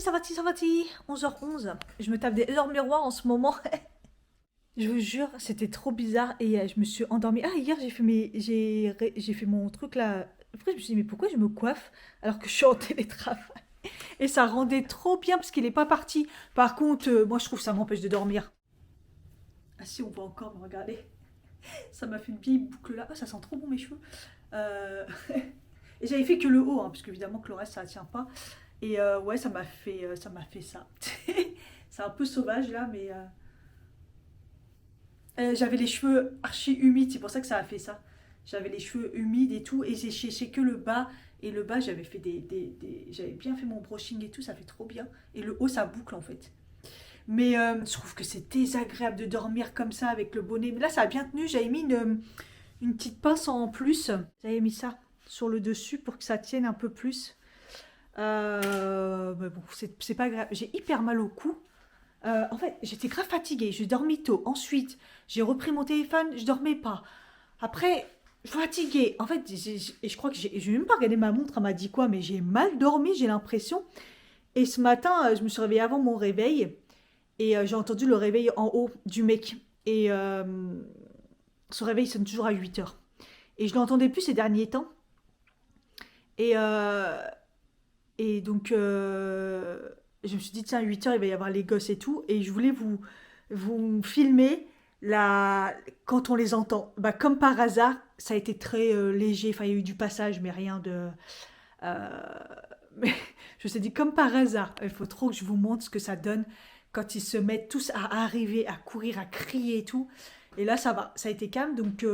ça va, 11h11. Je me tape des heures miroirs en ce moment. Je vous jure, c'était trop bizarre et je me suis endormie. Ah, hier, j'ai fait mon truc là. Après, je me suis dit, mais pourquoi je me coiffe alors que je suis en télétravail? Et ça rendait trop bien parce qu'il est pas parti. Par contre, moi, je trouve que ça m'empêche de dormir. Ah si, on voit encore me regarder. Ça m'a fait une vieille boucle là. Ah, ça sent trop bon mes cheveux. Euh, Et j'avais fait que le haut, hein, parce qu'évidemment que le reste, ça tient pas. Et ouais, ça m'a fait ça. C'est un peu sauvage là, mais j'avais les cheveux archi humides, c'est pour ça que ça a fait ça. J'avais les cheveux humides et tout, et j'ai séché que le bas. Et le bas, j'avais fait j'avais bien fait mon brushing et tout, ça fait trop bien. Et le haut, ça boucle en fait. Mais je trouve que c'est désagréable de dormir comme ça avec le bonnet. Mais là, ça a bien tenu. J'avais mis une petite pince en plus. J'avais mis ça sur le dessus pour que ça tienne un peu plus. Mais bon, c'est pas grave. J'ai hyper mal au cou. En fait, j'étais grave fatiguée. J'ai dormi tôt. Ensuite, j'ai repris mon téléphone. Je dormais pas. Après, fatiguée. En fait, et je crois que j'ai même pas regardé ma montre. Elle m'a dit quoi, mais j'ai mal dormi, j'ai l'impression. Et ce matin, je me suis réveillée avant mon réveil. Et j'ai entendu le réveil en haut du mec. Et son réveil sonne toujours à 8h. Et je l'entendais plus ces derniers temps. Et, et donc, je me suis dit, tiens, 8h, il va y avoir les gosses et tout. Et je voulais vous filmer quand on les entend. Bah, comme par hasard, ça a été très léger. Enfin, il y a eu du passage, mais rien de. euh, mais je me suis dit, comme par hasard, il faut trop que je vous montre ce que ça donne quand ils se mettent tous à arriver, à courir, à crier et tout. Et là, ça va, ça a été calme. Donc,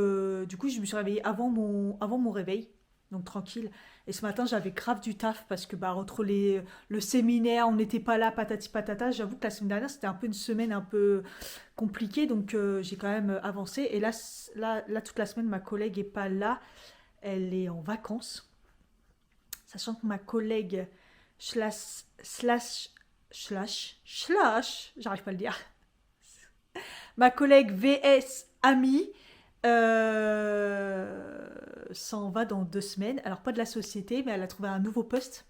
du coup, je me suis réveillée avant mon réveil. Donc, tranquille. Et ce matin, j'avais grave du taf parce que, bah, entre le séminaire, on n'était pas là, patati patata. J'avoue que la semaine dernière, c'était un peu une semaine un peu compliquée. Donc, j'ai quand même avancé. Et là, toute la semaine, ma collègue est pas là. Elle est en vacances. Sachant que ma collègue j'arrive pas à le dire. Ma collègue VS Ami s'en va dans 2 semaines. Alors pas de la société, mais elle a trouvé un nouveau poste.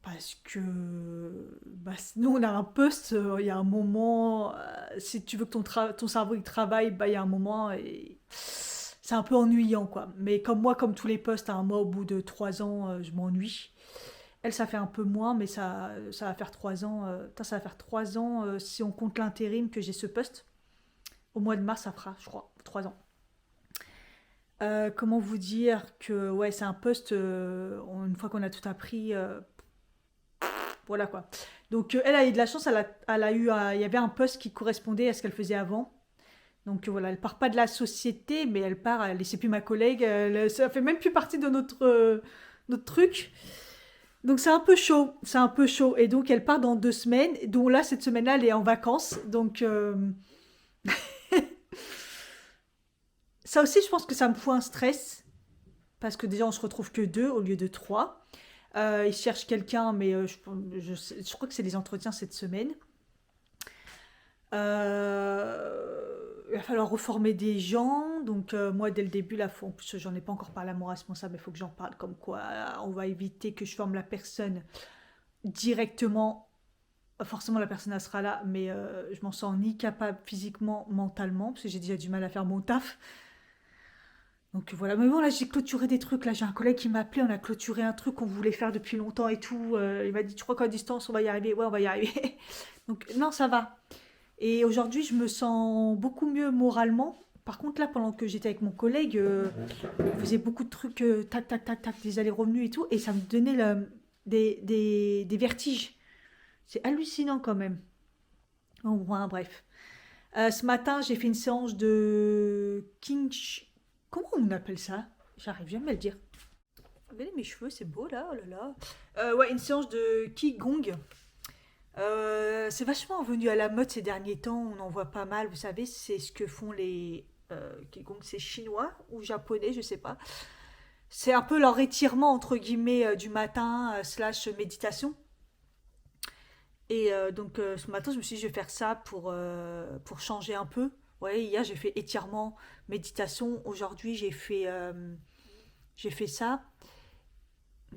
Parce que nous on a un poste, il y a un moment, si tu veux que ton cerveau il travaille, bah il y a un moment et c'est un peu ennuyant quoi. Mais comme moi, comme tous les postes, à un mois au bout de 3 ans, je m'ennuie. Elle, ça fait un peu moins, mais ça va faire 3 ans. Ça va faire 3 ans si on compte l'intérim que j'ai ce poste. Au mois de mars, ça fera, je crois, 3 ans. Comment vous dire que ouais, c'est un poste, une fois qu'on a tout appris, voilà quoi. Donc elle a eu de la chance, elle a eu, il y avait un poste qui correspondait à ce qu'elle faisait avant. Donc voilà, elle part pas de la société, mais elle part, c'est plus ma collègue, ça fait même plus partie de notre truc. Donc c'est un peu chaud, c'est un peu chaud. Et donc elle part dans 2 semaines, dont là, cette semaine-là, elle est en vacances. Donc ça aussi, je pense que ça me fout un stress, parce que déjà, on se retrouve que deux au lieu de trois. Ils cherchent quelqu'un, mais je crois que c'est les entretiens cette semaine. Il va falloir reformer des gens. Donc moi, dès le début, là, en plus, j'en ai pas encore parlé à mon responsable, il faut que j'en parle comme quoi on va éviter que je forme la personne directement. Forcément, la personne elle sera là, mais je m'en sens ni capable physiquement, mentalement, parce que j'ai déjà du mal à faire mon taf. Donc voilà, mais bon, là j'ai clôturé des trucs. Là j'ai un collègue qui m'a appelé, on a clôturé un truc qu'on voulait faire depuis longtemps et tout. Il m'a dit, tu crois qu'à distance on va y arriver? Ouais, on va y arriver. Donc non, ça va. Et aujourd'hui, je me sens beaucoup mieux moralement. Par contre, là, pendant que j'étais avec mon collègue, on faisait beaucoup de trucs, tac, tac, tac, tac, des allers-revenus et tout, et ça me donnait des vertiges. C'est hallucinant quand même. Bon, ouais, bref. Ce matin, j'ai fait une séance de Comment on appelle ça? J'arrive jamais à le dire. Regardez mes cheveux, c'est beau là, oh là là. Ouais, une séance de Qigong. C'est vachement venu à la mode ces derniers temps, on en voit pas mal, vous savez, c'est ce que font les Qigong, c'est chinois ou japonais, je sais pas. C'est un peu leur étirement entre guillemets du matin slash méditation. Et donc ce matin, je me suis dit, je vais faire ça pour changer un peu. Ouais, hier j'ai fait étirement, méditation. Aujourd'hui j'ai fait ça.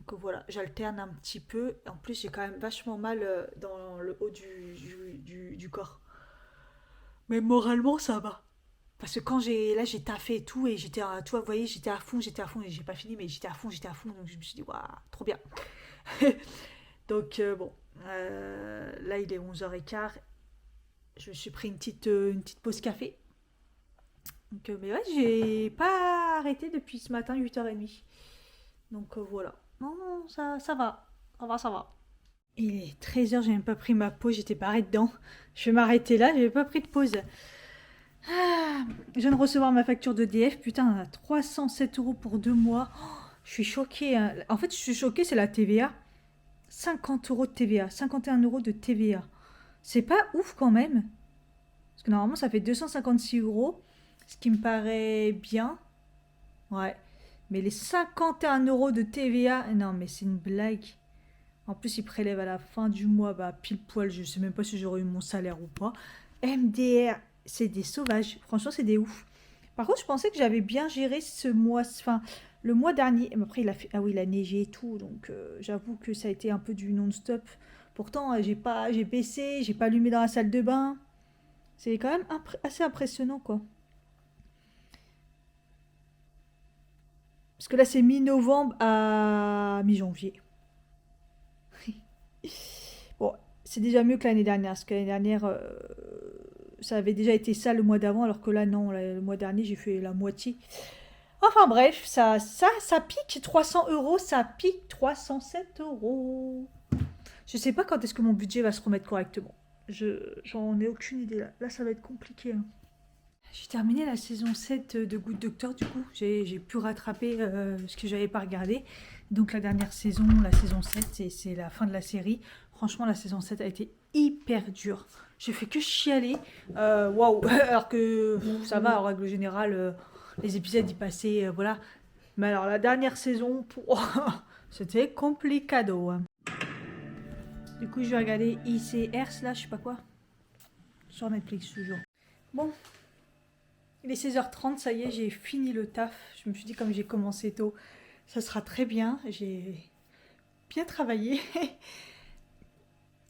Donc voilà, j'alterne un petit peu. En plus, j'ai quand même vachement mal dans le haut du corps. Mais moralement, ça va. Parce que quand j'ai taffé et tout, et j'étais, tu vois, vous voyez, j'étais à fond, et j'ai pas fini, mais j'étais à fond, donc je me suis dit, waouh, trop bien. Donc bon, là il est 11h15, je me suis pris une petite pause café. Donc, mais ouais, j'ai pas arrêté depuis ce matin, 8h30. Donc voilà. Non, non, ça va. Ça va, ça va. Il est 13h, j'ai même pas pris ma pause, j'étais pas arrêtée dedans. Je vais m'arrêter là, j'ai pas pris de pause. Ah, je viens de recevoir ma facture d'EDF, putain, 307 euros pour 2 mois. Oh, je suis choquée, hein. En fait, je suis choquée, c'est la TVA. 50 euros de TVA, 51 euros de TVA. C'est pas ouf quand même. Parce que normalement, ça fait 256 euros, ce qui me paraît bien. Ouais. Mais les 51 euros de TVA, non, mais c'est une blague. En plus, ils prélèvent à la fin du mois, bah, pile poil, je sais même pas si j'aurai eu mon salaire ou pas. MDR, c'est des sauvages. Franchement, c'est des ouf. Par contre, je pensais que j'avais bien géré ce mois, enfin, le mois dernier. Mais après, ah oui, il a neigé et tout, donc j'avoue que ça a été un peu du non-stop. Pourtant, j'ai baissé, j'ai pas allumé dans la salle de bain. C'est quand même assez impressionnant, quoi. Parce que là, c'est mi-novembre à mi-janvier. Bon, c'est déjà mieux que l'année dernière, parce que l'année dernière, ça avait déjà été ça le mois d'avant, alors que là, non, le mois dernier, j'ai fait la moitié. Enfin bref, ça pique 300 euros, ça pique 307 euros. Je sais pas quand est-ce que mon budget va se remettre correctement. J'en ai aucune idée là. Là, ça va être compliqué, hein. J'ai terminé la saison 7 de Good Doctor, du coup. J'ai pu rattraper ce que j'avais pas regardé. Donc la dernière saison, la saison 7, c'est la fin de la série. Franchement, la saison 7 a été hyper dure. J'ai fait que chialer. Waouh. Alors que ça va, en règle générale, les épisodes y passaient, voilà. Mais alors la dernière saison, c'était complicado, hein. Du coup, je vais regarder ICR, là, je sais pas quoi. Sur Netflix, toujours. Bon, il est 16h30, ça y est, j'ai fini le taf. Je me suis dit, comme j'ai commencé tôt, ça sera très bien. J'ai bien travaillé.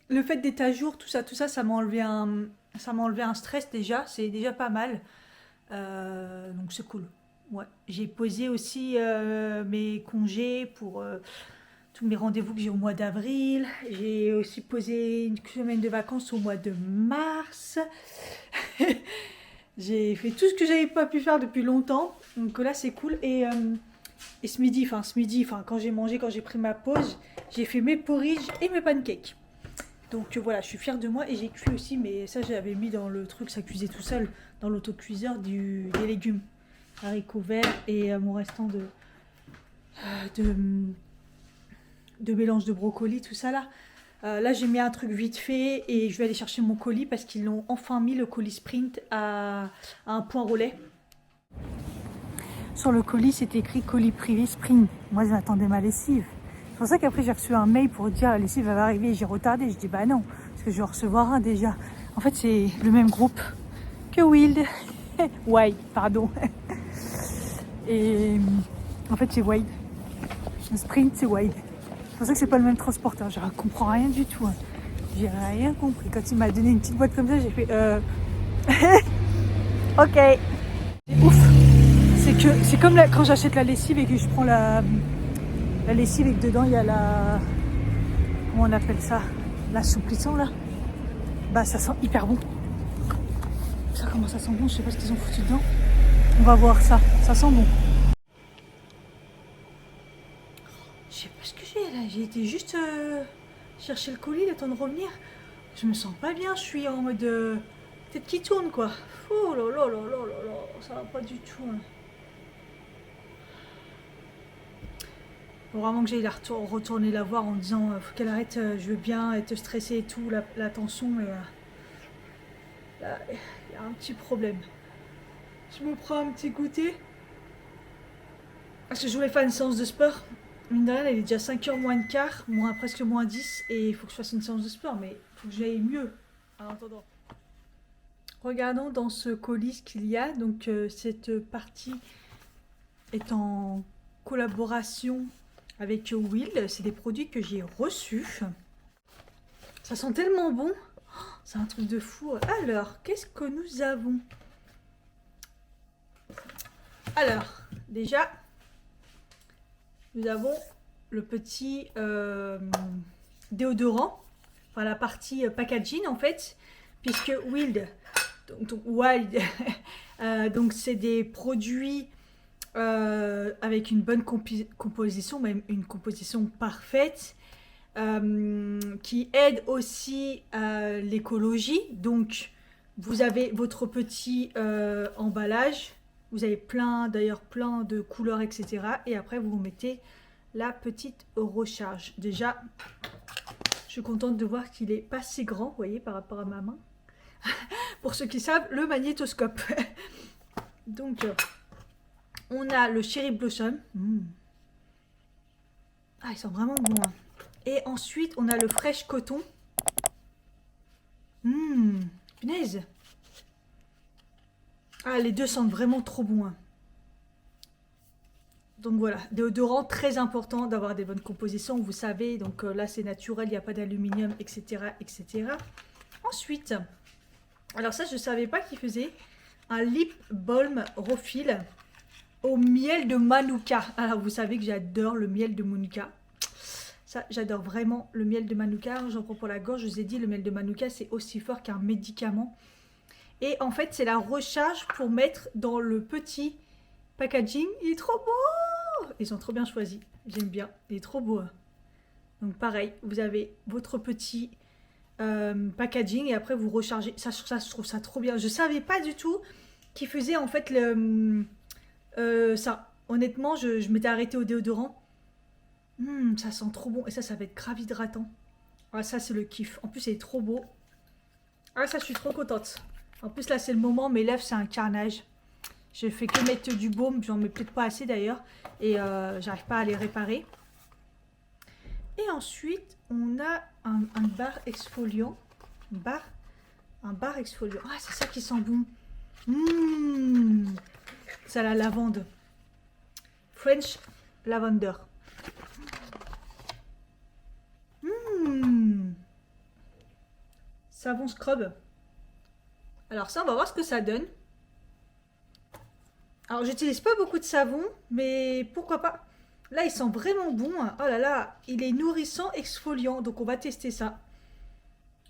Le fait d'être à jour, tout ça ça m'a enlevé un stress déjà. C'est déjà pas mal. Donc c'est cool. Ouais. J'ai posé aussi mes congés pour tous mes rendez-vous que j'ai au mois d'avril. J'ai aussi posé une semaine de vacances au mois de mars. J'ai fait tout ce que j'avais pas pu faire depuis longtemps. Donc là, c'est cool. Et ce midi, quand j'ai mangé, quand j'ai pris ma pause, j'ai fait mes porridge et mes pancakes. Donc voilà, je suis fière de moi et j'ai cuit aussi, mais ça j'avais mis dans le truc, ça cuisait tout seul, dans l'autocuiseur des légumes, haricots verts et mon restant de, de mélange de brocoli, tout ça là. Là j'ai mis un truc vite fait et je vais aller chercher mon colis parce qu'ils l'ont enfin mis le colis Sprint à un point relais. Sur le colis, c'est écrit colis privé Sprint. Moi, j'attendais ma lessive. C'est pour ça qu'après, j'ai reçu un mail pour dire la lessive va arriver. J'ai retardé. Je dis bah non, parce que je vais en recevoir un déjà. En fait, c'est le même groupe que Wild. Wild, pardon. Et en fait, c'est Wild. Le Sprint, c'est Wild. C'est pour ça que c'est pas le même transporteur. Je comprends rien du tout, hein. J'ai rien compris. Quand il m'a donné une petite boîte comme ça, j'ai fait ok. C'est ouf. C'est comme quand j'achète la lessive et que je prends la lessive et que dedans il y a la... Comment on appelle ça? L'assouplissant là. Bah ça sent hyper bon. Ça comment ça sent bon, je sais pas ce qu'ils ont foutu dedans. On va voir ça. Ça sent bon. Je sais pas ce que j'ai là. J'ai été juste chercher le colis, le temps de revenir. Je me sens pas bien, je suis en mode tête qui tourne quoi. Oh là là là là là là, ça va pas du tout, hein. Faut vraiment que j'aille retourner la voir en disant faut qu'elle arrête, je veux bien être stressée et tout, la tension, mais là, il y a un petit problème. Je me prends un petit goûter. Parce que je voulais faire une séance de sport. Mine de rien, il est déjà 5h moins de quart, presque moins 10, et il faut que je fasse une séance de sport, mais il faut que j'aille mieux. En attendant. Regardons dans ce colis ce qu'il y a. Donc cette partie est en collaboration avec Wild. C'est des produits que j'ai reçus. Ça sent tellement bon. C'est un truc de fou. Alors, qu'est-ce que nous avons? Alors, déjà, nous avons le petit déodorant. Enfin, la partie packaging, en fait. Puisque Wild, Wild, donc c'est des produits avec une bonne composition, même une composition parfaite. Qui aide aussi à l'écologie. Donc, vous avez votre petit emballage. Vous avez d'ailleurs plein de couleurs, etc. Et après, vous mettez la petite recharge. Déjà, je suis contente de voir qu'il est pas si grand, vous voyez, par rapport à ma main. Pour ceux qui savent, le magnétoscope. Donc, on a le Cherry Blossom. Ah, ils sont vraiment bons, hein. Et ensuite, on a le Fresh Coton. Punaise. Ah, les deux sentent vraiment trop bons, hein. Donc voilà, déodorant, très important d'avoir des bonnes compositions, vous savez. Donc là, c'est naturel, il n'y a pas d'aluminium, etc., etc. Ensuite, alors ça, je ne savais pas qu'il faisait un lip balm refill au miel de Manuka. Alors, vous savez que j'adore le miel de Manuka. Ça, j'adore vraiment le miel de Manuka. J'en prends pour la gorge. Je vous ai dit, le miel de Manuka, c'est aussi fort qu'un médicament. Et en fait, c'est la recharge pour mettre dans le petit packaging. Il est trop beau! Ils ont trop bien choisi. J'aime bien. Il est trop beau, hein. Donc pareil, vous avez votre petit packaging et après vous rechargez. Ça, je trouve ça trop bien. Je savais pas du tout qu'il faisait en fait ça. Honnêtement, je m'étais arrêtée au déodorant. Ça sent trop bon. Et ça va être grave hydratant. Ah, ça, c'est le kiff. En plus, c'est trop beau. Ah, ça, je suis trop contente. En plus, là, c'est le moment. Mes lèvres, c'est un carnage. Je fais que mettre du baume. J'en mets peut-être pas assez, d'ailleurs. Et j'arrive pas à les réparer. Et ensuite, on a un bar exfoliant. Un bar exfoliant. Ah, c'est ça qui sent bon. C'est la lavande. French Lavender. Savon scrub. Alors ça, on va voir ce que ça donne. Alors, j'utilise pas beaucoup de savon, mais pourquoi pas. Là, il sent vraiment bon. Oh là là, il est nourrissant, exfoliant. Donc, on va tester ça.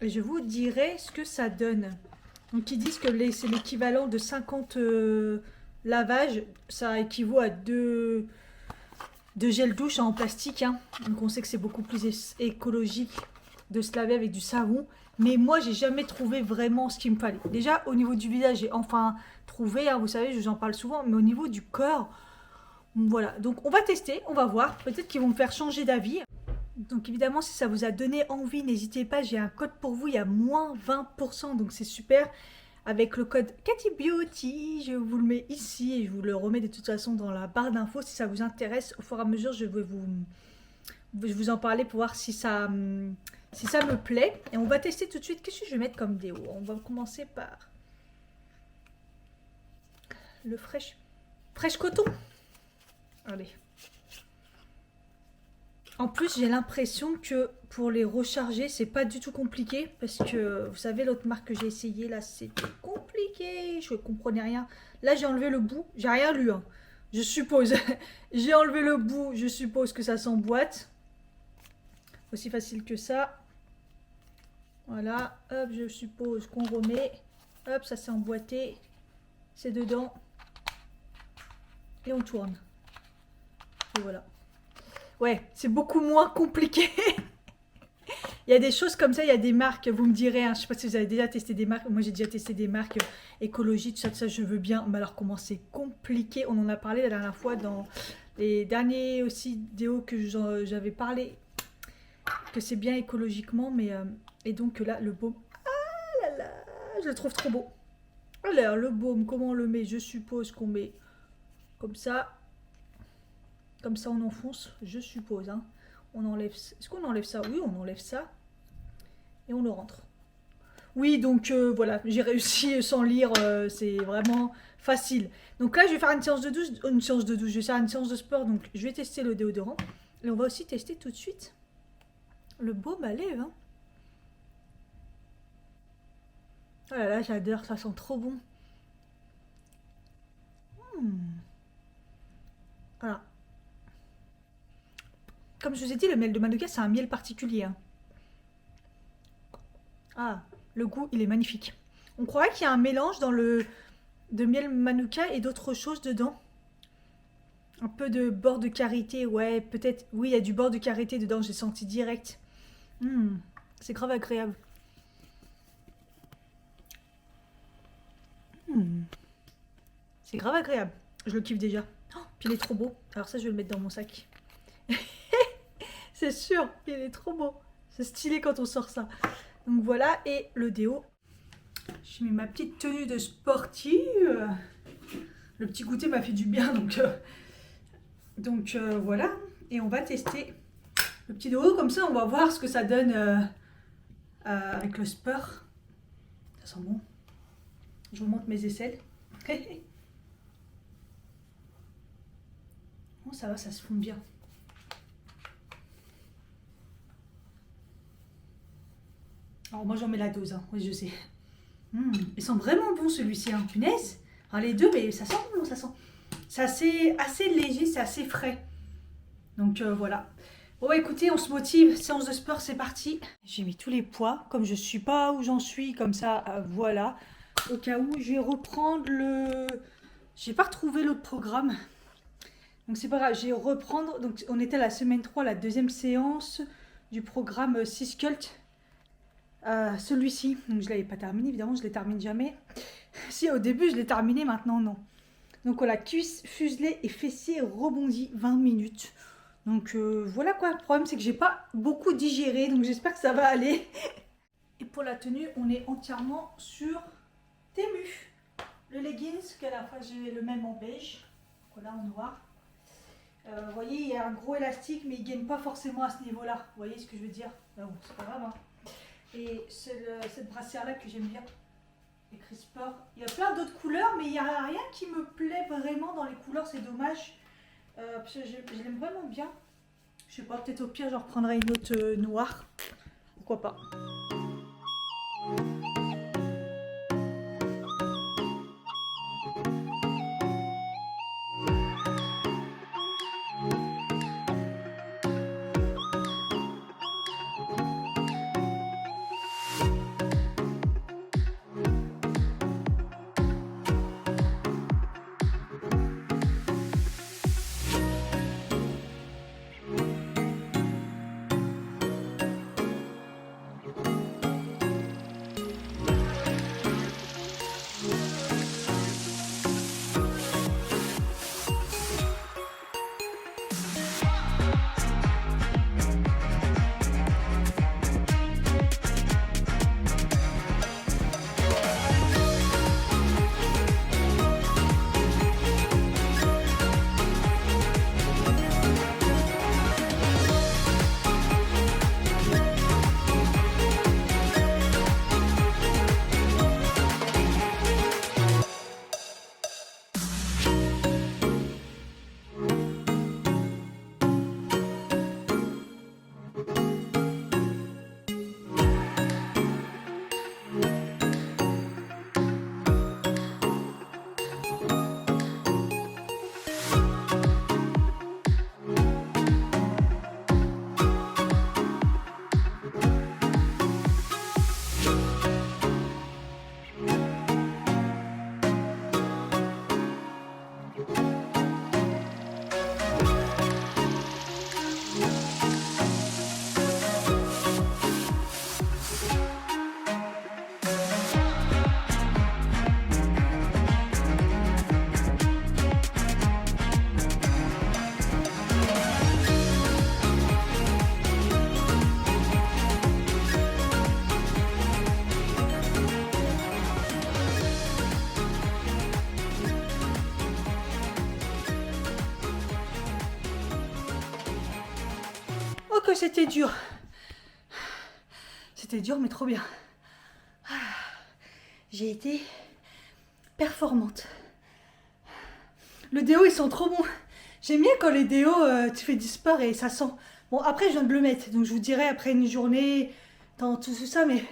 Et je vous dirai ce que ça donne. Donc, ils disent que c'est l'équivalent de 50 lavages. Ça équivaut à 2 gels douche en plastique, hein. Donc, on sait que c'est beaucoup plus écologique de se laver avec du savon. Mais moi, j'ai jamais trouvé vraiment ce qu'il me fallait. Déjà, au niveau du visage, j'ai enfin trouvé, hein, vous savez, je vous en parle souvent, mais au niveau du corps, voilà. Donc, on va tester, on va voir. Peut-être qu'ils vont me faire changer d'avis. Donc, évidemment, si ça vous a donné envie, n'hésitez pas, j'ai un code pour vous, il y a moins 20%, donc c'est super. Avec le code CathyBeauty, je vous le mets ici et je vous le remets de toute façon dans la barre d'infos si ça vous intéresse. Au fur et à mesure, je vais vous en parler pour voir si ça me plaît. Et on va tester tout de suite. Qu'est-ce que je vais mettre comme déo? On va commencer par le Fresh Coton. Allez. En plus, j'ai l'impression que pour les recharger, c'est pas du tout compliqué. Parce que, vous savez, l'autre marque que j'ai essayé, là, c'était compliqué. Je ne comprenais rien. Là, j'ai enlevé le bout. J'ai rien lu, hein. Je suppose. J'ai enlevé le bout. Je suppose que ça s'emboîte. Aussi facile que ça. Voilà. Hop, je suppose qu'on remet. Hop, ça s'est emboîté. C'est dedans. Et on tourne. Et voilà. Ouais, c'est beaucoup moins compliqué. Il y a des choses comme ça, il y a des marques, vous me direz, hein, je ne sais pas si vous avez déjà testé des marques, moi j'ai déjà testé des marques écologiques, tout ça je veux bien, mais alors comment c'est compliqué, on en a parlé la dernière fois dans les derniers aussi vidéos que j'avais parlé, que c'est bien écologiquement, mais et donc là, le baume, ah là là, je le trouve trop beau. Alors, le baume, comment on le met? Je suppose qu'on met comme ça. Comme ça, on enfonce, je suppose. Hein. On enlève. Est-ce qu'on enlève ça? Oui, on enlève ça. Et on le rentre. Oui, donc voilà, j'ai réussi sans lire. C'est vraiment facile. Donc là, je vais faire une séance de douche. Je vais faire une séance de sport. Donc, je vais tester le déodorant. Et on va aussi tester tout de suite le baume à lèvres. Hein. Oh là là, j'adore, ça sent trop bon. Voilà. Comme je vous ai dit, le miel de Manuka, c'est un miel particulier. Hein. Ah, le goût, il est magnifique. On croirait qu'il y a un mélange dans le de miel Manuka et d'autres choses dedans. Un peu de beurre de karité, ouais, peut-être. Oui, il y a du beurre de karité dedans, j'ai senti direct. C'est grave agréable. C'est grave agréable. Je le kiffe déjà. Oh, puis il est trop beau. Alors ça, je vais le mettre dans mon sac. C'est sûr, il est trop beau. C'est stylé quand on sort ça. Donc voilà, et le déo. J'ai mis ma petite tenue de sportive. Le petit goûter m'a fait du bien, donc voilà. Et on va tester le petit déo. Comme ça, on va voir ce que ça donne avec le sport. Ça sent bon. Je vous montre mes aisselles. Oh, ça va, ça se fond bien. Alors moi j'en mets la dose, hein. Oui je sais. Il sent vraiment bon celui-ci, hein. Punaise. Alors, les deux, mais ça sent bon, ça sent. C'est assez léger, c'est assez frais. Donc voilà. Bon bah, écoutez, on se motive, séance de sport, c'est parti. J'ai mis tous les poids, comme je suis pas où j'en suis, comme ça, voilà. Au cas où, je vais reprendre le... J'ai pas retrouvé l'autre programme. Donc c'est pas grave, je vais reprendre. Donc on était à la semaine 3, la deuxième séance du programme 6 Cult. Celui-ci, donc je l'avais pas terminé, évidemment, je ne les termine jamais. Si au début je l'ai terminé, maintenant non. Donc voilà, cuisse, fuselé et fessier rebondi 20 minutes. Donc voilà quoi, le problème c'est que j'ai pas beaucoup digéré, donc j'espère que ça va aller. Et pour la tenue, on est entièrement sur Temu. Le leggings, qu'à la fois j'ai le même en beige, voilà en noir. Vous voyez, il y a un gros élastique, mais il ne gagne pas forcément à ce niveau-là. Vous voyez ce que je veux dire? Bon, c'est pas grave, hein. Et cette brassière là que j'aime bien, écrit sport. Il y a plein d'autres couleurs, mais il n'y a rien qui me plaît vraiment dans les couleurs, c'est dommage. Parce que je l'aime vraiment bien. Je sais pas, peut-être au pire, je reprendrai une autre noire. Pourquoi pas. Oh que c'était dur. C'était dur mais trop bien. J'ai été performante. Le déo ils sont trop bons. J'aime bien quand les déos, tu fais du sport et ça sent. Bon, après, je viens de le mettre, donc je vous dirai après une journée, dans tout ça, mais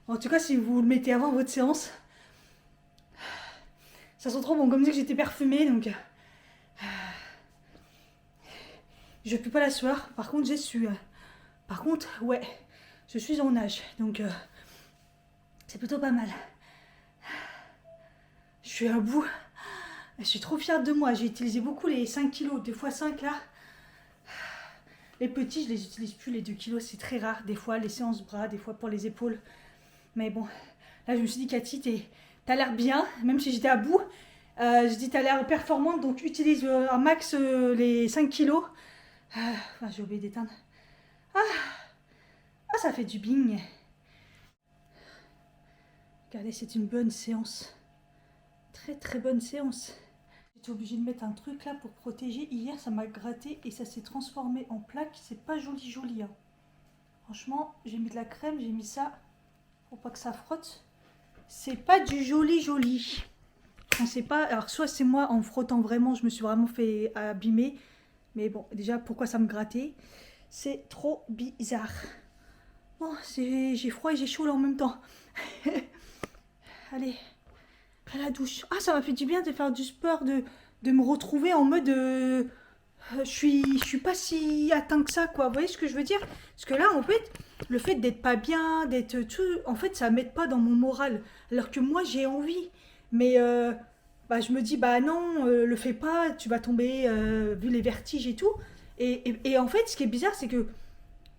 en tout cas, si vous le mettez avant votre séance, ça sent trop bon. Comme dit que j'étais parfumée, donc je pue pas la sueur. Par contre, j'ai su. Par contre, ouais, je suis en nage, donc c'est plutôt pas mal. Je suis à bout. Je suis trop fière de moi. J'ai utilisé beaucoup les 5 kilos, 2 x 5 là. Les petits, je les utilise plus, les 2 kilos, c'est très rare. Des fois, les séances bras, des fois pour les épaules. Mais bon, là, je me suis dit, Cathy, t'as l'air bien, même si j'étais à bout. Je dis, t'as l'air performante, donc utilise un max les 5 kilos. J'ai oublié d'éteindre. Ça fait du bing. Regardez, c'est une bonne séance. Très très bonne séance. J'étais obligée de mettre un truc là pour protéger. Hier, ça m'a gratté et ça s'est transformé en plaque. C'est pas joli joli. Hein. Franchement, j'ai mis de la crème, j'ai mis ça pour pas que ça frotte. C'est pas du joli joli. On sait pas. Alors, soit c'est moi en frottant vraiment, je me suis vraiment fait abîmer. Mais bon, déjà, pourquoi ça me grattait? C'est trop bizarre. Bon, j'ai froid et j'ai chaud là en même temps. Allez, à la douche. Ah, ça m'a fait du bien de faire du sport, de me retrouver en mode... je suis pas si atteint que ça, quoi. Vous voyez ce que je veux dire? Parce que là, en fait, le fait d'être pas bien, d'être tout... En fait, ça m'aide pas dans mon moral. Alors que moi, j'ai envie. Mais je me dis, bah non, le fais pas, tu vas tomber, vu les vertiges et tout. Et en fait, ce qui est bizarre, c'est que...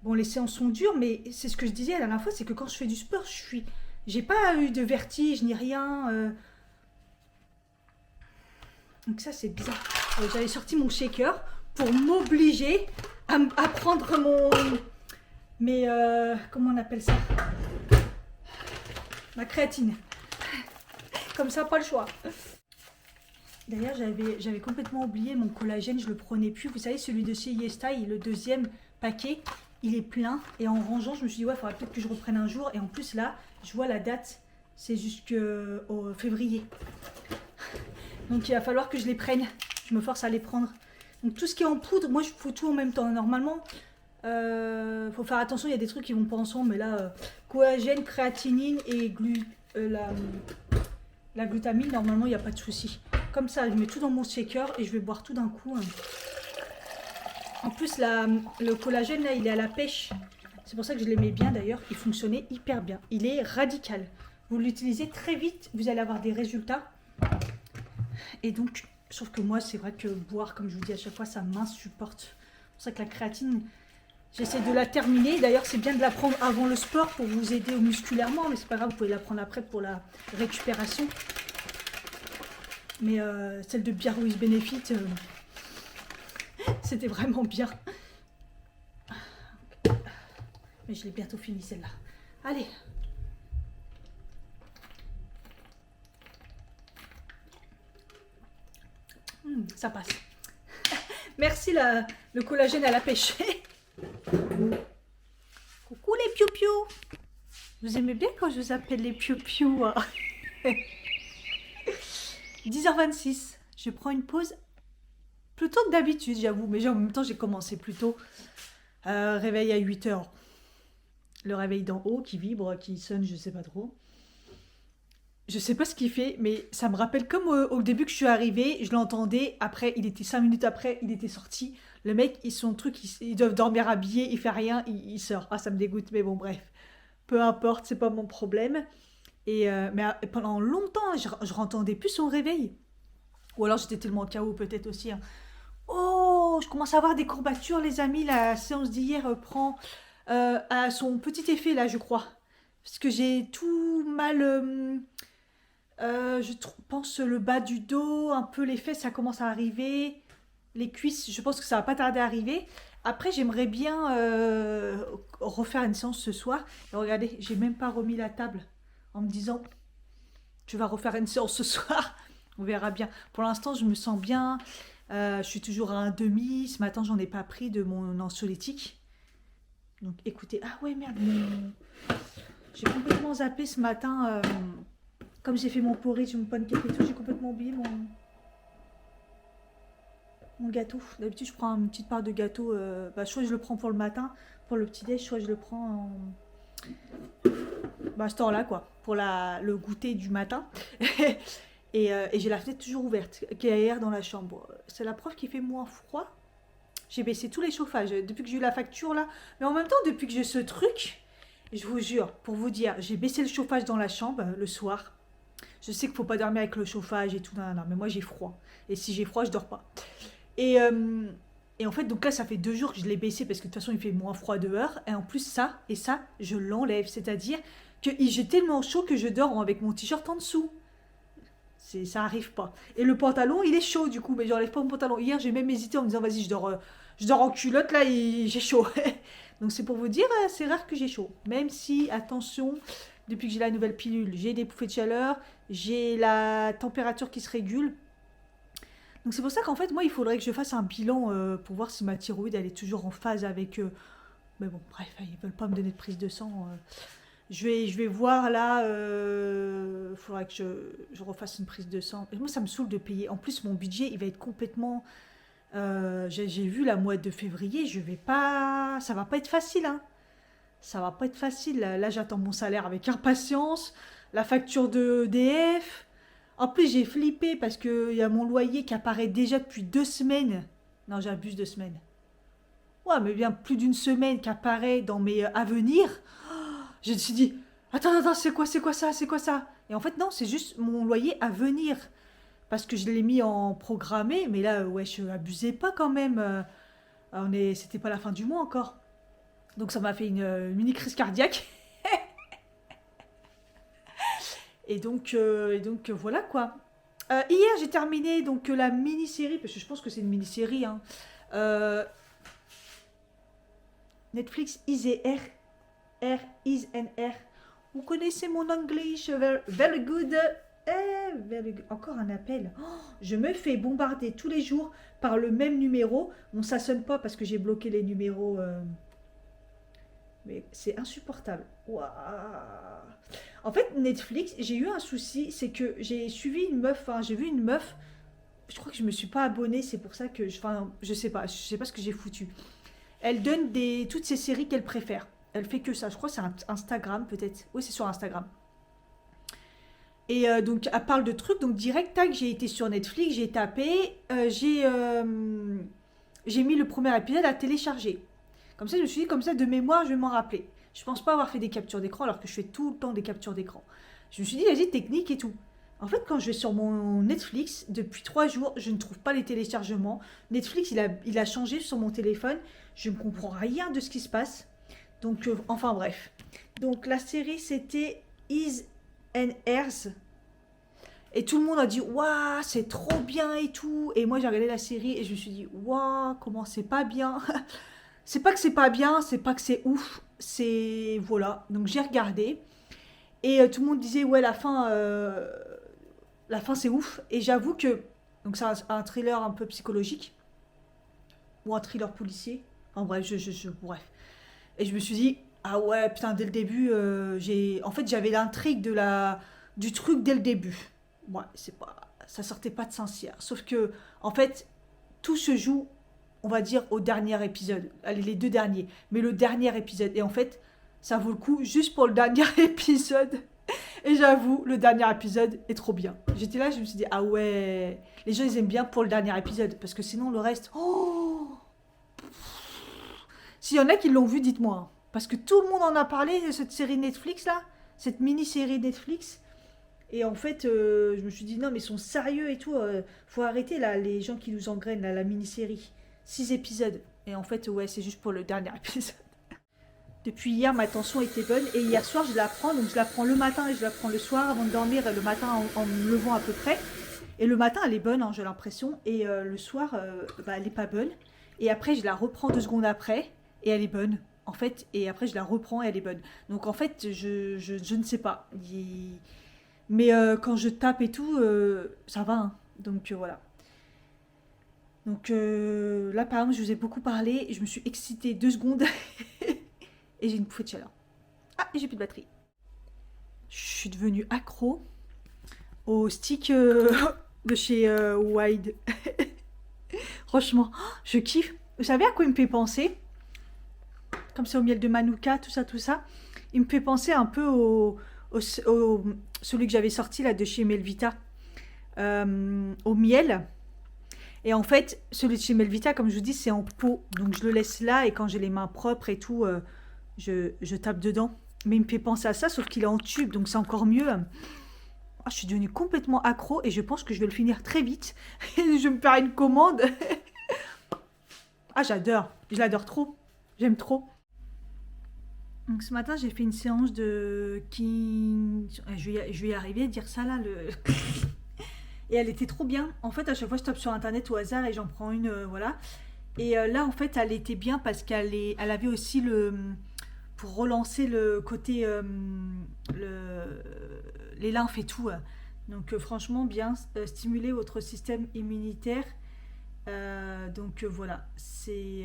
Bon, les séances sont dures, mais c'est ce que je disais la dernière fois, c'est que quand je fais du sport, j'ai pas eu de vertige ni rien. Donc ça, c'est bizarre. J'avais sorti mon shaker pour m'obliger à prendre comment on appelle ça? Ma créatine. Comme ça, pas le choix. D'ailleurs, j'avais complètement oublié mon collagène, je le prenais plus. Vous savez, celui de chez YesStyle, le deuxième paquet, il est plein. Et en rangeant, je me suis dit, ouais, il faudra peut-être que je reprenne un jour. Et en plus, là, je vois la date, c'est jusqu'au février. Donc, il va falloir que je les prenne. Je me force à les prendre. Donc, tout ce qui est en poudre, moi, je fais tout en même temps. Normalement, faut faire attention, il y a des trucs qui vont pas ensemble. Mais là, collagène, créatinine et la glutamine, normalement, il n'y a pas de souci. Comme ça, je mets tout dans mon shaker et je vais boire tout d'un coup. En plus, le collagène, là, il est à la pêche. C'est pour ça que je l'aimais bien, d'ailleurs. Il fonctionnait hyper bien. Il est radical. Vous l'utilisez très vite, vous allez avoir des résultats. Et donc, sauf que moi, c'est vrai que boire, comme je vous dis à chaque fois, ça m'insupporte. C'est pour ça que la créatine, j'essaie de la terminer. D'ailleurs, c'est bien de la prendre avant le sport pour vous aider musculairement. Mais c'est pas grave, vous pouvez la prendre après pour la récupération. Mais celle de Bière Louise Benefit, c'était vraiment bien. Mais je l'ai bientôt fini celle-là. Allez. Ça passe. Merci le collagène à la pêche. Coucou les piou-piou. Vous aimez bien quand je vous appelle les piou-piou, hein? 10h26, je prends une pause plus tôt que d'habitude, j'avoue, mais en même temps, j'ai commencé plus tôt. Réveil à 8h. Le réveil d'en haut qui vibre, qui sonne, je sais pas trop. Je sais pas ce qu'il fait, mais ça me rappelle comme au début que je suis arrivée, je l'entendais, après, 5 minutes après, il était sorti. Le mec, son truc, ils doivent dormir habillés, il fait rien, il sort. Ah, ça me dégoûte, mais bon, bref. Peu importe, c'est pas mon problème. Mais pendant longtemps, je n'entendais plus son réveil. Ou alors j'étais tellement KO peut-être aussi. Hein. Oh, je commence à avoir des courbatures, les amis. La séance d'hier prend à son petit effet, là, je crois. Parce que j'ai tout mal... pense le bas du dos, un peu les fesses, ça commence à arriver. Les cuisses, je pense que ça va pas tarder à arriver. Après, j'aimerais bien refaire une séance ce soir. Et regardez, j'ai même pas remis la table. En me disant, tu vas refaire une séance ce soir, on verra bien. Pour l'instant, je me sens bien, je suis toujours à un demi, ce matin, j'en ai pas pris de mon anxiolytique. Donc écoutez, ah ouais, merde, j'ai complètement zappé ce matin, comme j'ai fait mon porridge, mon pancake et tout, j'ai complètement oublié mon... mon gâteau. D'habitude, je prends une petite part de gâteau. Soit je le prends pour le matin, pour le petit-déj, soit je le prends à ce temps-là, quoi, pour le goûter du matin. Et j'ai la fenêtre toujours ouverte, qu'il y a air dans la chambre. C'est la preuve qu'il fait moins froid. J'ai baissé tous les chauffages depuis que j'ai eu la facture là. Mais en même temps, depuis que j'ai ce truc, je vous jure, pour vous dire, j'ai baissé le chauffage dans la chambre le soir. Je sais qu'il faut pas dormir avec le chauffage et tout, non, non, non, mais moi j'ai froid. Et si j'ai froid, je dors pas. Et, euh, et en fait, donc là, ça fait 2 jours que je l'ai baissé parce que de toute façon, il fait moins froid dehors. Et en plus, ça, je l'enlève. C'est-à-dire qu'il fait tellement chaud que je dors avec mon t-shirt en dessous. Ça arrive pas. Et le pantalon, il est chaud du coup, mais j'enlève pas mon pantalon. Hier, j'ai même hésité en me disant, vas-y, je dors en culotte là, et j'ai chaud. Donc c'est pour vous dire, c'est rare que j'ai chaud. Même si, attention, depuis que j'ai la nouvelle pilule, j'ai des bouffées de chaleur, j'ai la température qui se régule. Donc c'est pour ça qu'en fait, moi, il faudrait que je fasse un bilan pour voir si ma thyroïde, elle est toujours en phase avec... Mais bon, bref, ils veulent pas me donner de prise de sang. Je vais voir là. Il faudra que je refasse une prise de sang. Et moi, ça me saoule de payer. En plus, mon budget, il va être complètement. J'ai vu la mois de février. Je vais pas. Ça va pas être facile, hein. Ça va pas être facile. Là, j'attends mon salaire avec impatience. La facture de EDF. En plus, j'ai flippé parce qu'il y a mon loyer qui apparaît déjà depuis 2 semaines. Non, j'abuse 2 semaines. Ouais, mais bien plus d'une semaine qui apparaît dans mes à venir. Je me suis dit, attends, attends, c'est quoi ça? Et en fait, non, c'est juste mon loyer à venir. Parce que je l'ai mis en programmé, mais là, ouais, je abusais pas quand même. C'était pas la fin du mois encore. Donc ça m'a fait une mini crise cardiaque. Et donc, voilà quoi. Hier, j'ai terminé donc la mini-série, parce que je pense que c'est une mini-série, hein. Euh, Netflix IZR R is and R. Vous connaissez mon anglais, very, very good. Very good. Encore un appel. Oh, je me fais bombarder tous les jours par le même numéro. Bon, ça sonne pas parce que j'ai bloqué les numéros. Mais c'est insupportable. Ouah. En fait, Netflix, j'ai eu un souci. C'est que j'ai suivi une meuf. Enfin, j'ai vu une meuf. Je crois que je me suis pas abonnée. C'est pour ça que. Enfin, je sais pas. Je sais pas ce que j'ai foutu. Elle donne toutes ces séries qu'elle préfère. Elle fait que ça. Je crois que c'est Instagram peut-être. Oui, c'est sur Instagram. Et donc, elle parle de trucs. Donc, direct, tac, j'ai été sur Netflix, j'ai tapé, j'ai mis le premier épisode à télécharger. Comme ça, je me suis dit, comme ça, de mémoire, je vais m'en rappeler. Je pense pas avoir fait des captures d'écran alors que je fais tout le temps des captures d'écran. Je me suis dit, vas-y, technique et tout. En fait, quand je vais sur mon Netflix, depuis 3 jours, je ne trouve pas les téléchargements. Netflix, il a changé sur mon téléphone. Je ne comprends rien de ce qui se passe. Donc, enfin bref. Donc, la série, c'était Is and Hers. Et tout le monde a dit, waouh, c'est trop bien et tout. Et moi, j'ai regardé la série et je me suis dit, waouh, comment c'est pas bien. C'est pas que c'est pas bien, c'est pas que c'est ouf. C'est. Voilà. Donc, j'ai regardé. Et tout le monde disait, ouais, la fin c'est ouf. Et j'avoue que. Donc, c'est un thriller un peu psychologique. Ou un thriller policier. En bref, bref. Et je me suis dit, ah ouais, putain, dès le début, en fait, j'avais l'intrigue du truc dès le début. Ouais, ça sortait pas de Saint-Cyr. Sauf que, en fait, tout se joue, on va dire, au dernier épisode. Allez, les 2 derniers. Mais le dernier épisode. Et en fait, ça vaut le coup juste pour le dernier épisode. Et j'avoue, le dernier épisode est trop bien. J'étais là, je me suis dit, ah ouais, les gens, ils aiment bien pour le dernier épisode. Parce que sinon, le reste, oh. S'il y en a qui l'ont vu, dites-moi, hein. Parce que tout le monde en a parlé de cette série Netflix là, cette mini-série Netflix. Et en fait, je me suis dit non mais ils sont sérieux et tout. Faut arrêter là les gens qui nous engrainent là, la mini-série. 6 épisodes. Et en fait ouais c'est juste pour le dernier épisode. Depuis hier ma tension était bonne et hier soir je la prends. Donc je la prends le matin et je la prends le soir avant de dormir. Le matin en me levant à peu près. Et le matin elle est bonne hein, j'ai l'impression. Et le soir elle est pas bonne. Et après je la reprends 2 secondes après. Et elle est bonne, en fait. Et après, je la reprends et elle est bonne. Donc, en fait, je ne sais pas. Mais quand je tape et tout, ça va, hein. Donc, voilà. Donc, là, par exemple, je vous ai beaucoup parlé. Je me suis excitée 2 secondes. Et j'ai une bouffée de chaleur. Ah, et j'ai plus de batterie. Je suis devenue accro au stick de chez Wide. Franchement, je kiffe. Vous savez à quoi il me fait penser? Comme c'est au miel de Manuka, tout ça. Il me fait penser un peu celui que j'avais sorti là de chez Melvita. Au miel. Et en fait, celui de chez Melvita, comme je vous dis, c'est en pot. Donc je le laisse là et quand j'ai les mains propres et tout, je tape dedans. Mais il me fait penser à ça, sauf qu'il est en tube, donc c'est encore mieux. Je suis devenue complètement accro et je pense que je vais le finir très vite. Je vais me faire une commande. J'adore. Je l'adore trop. J'aime trop. Donc ce matin, j'ai fait une séance de King... Je vais y arriver à dire ça là. Et elle était trop bien. En fait, à chaque fois, je tape sur Internet au hasard et j'en prends une, voilà. Et là, en fait, elle était bien parce elle avait aussi pour relancer le côté... les lymphes et tout. Donc franchement, bien stimuler votre système immunitaire. Donc voilà, c'est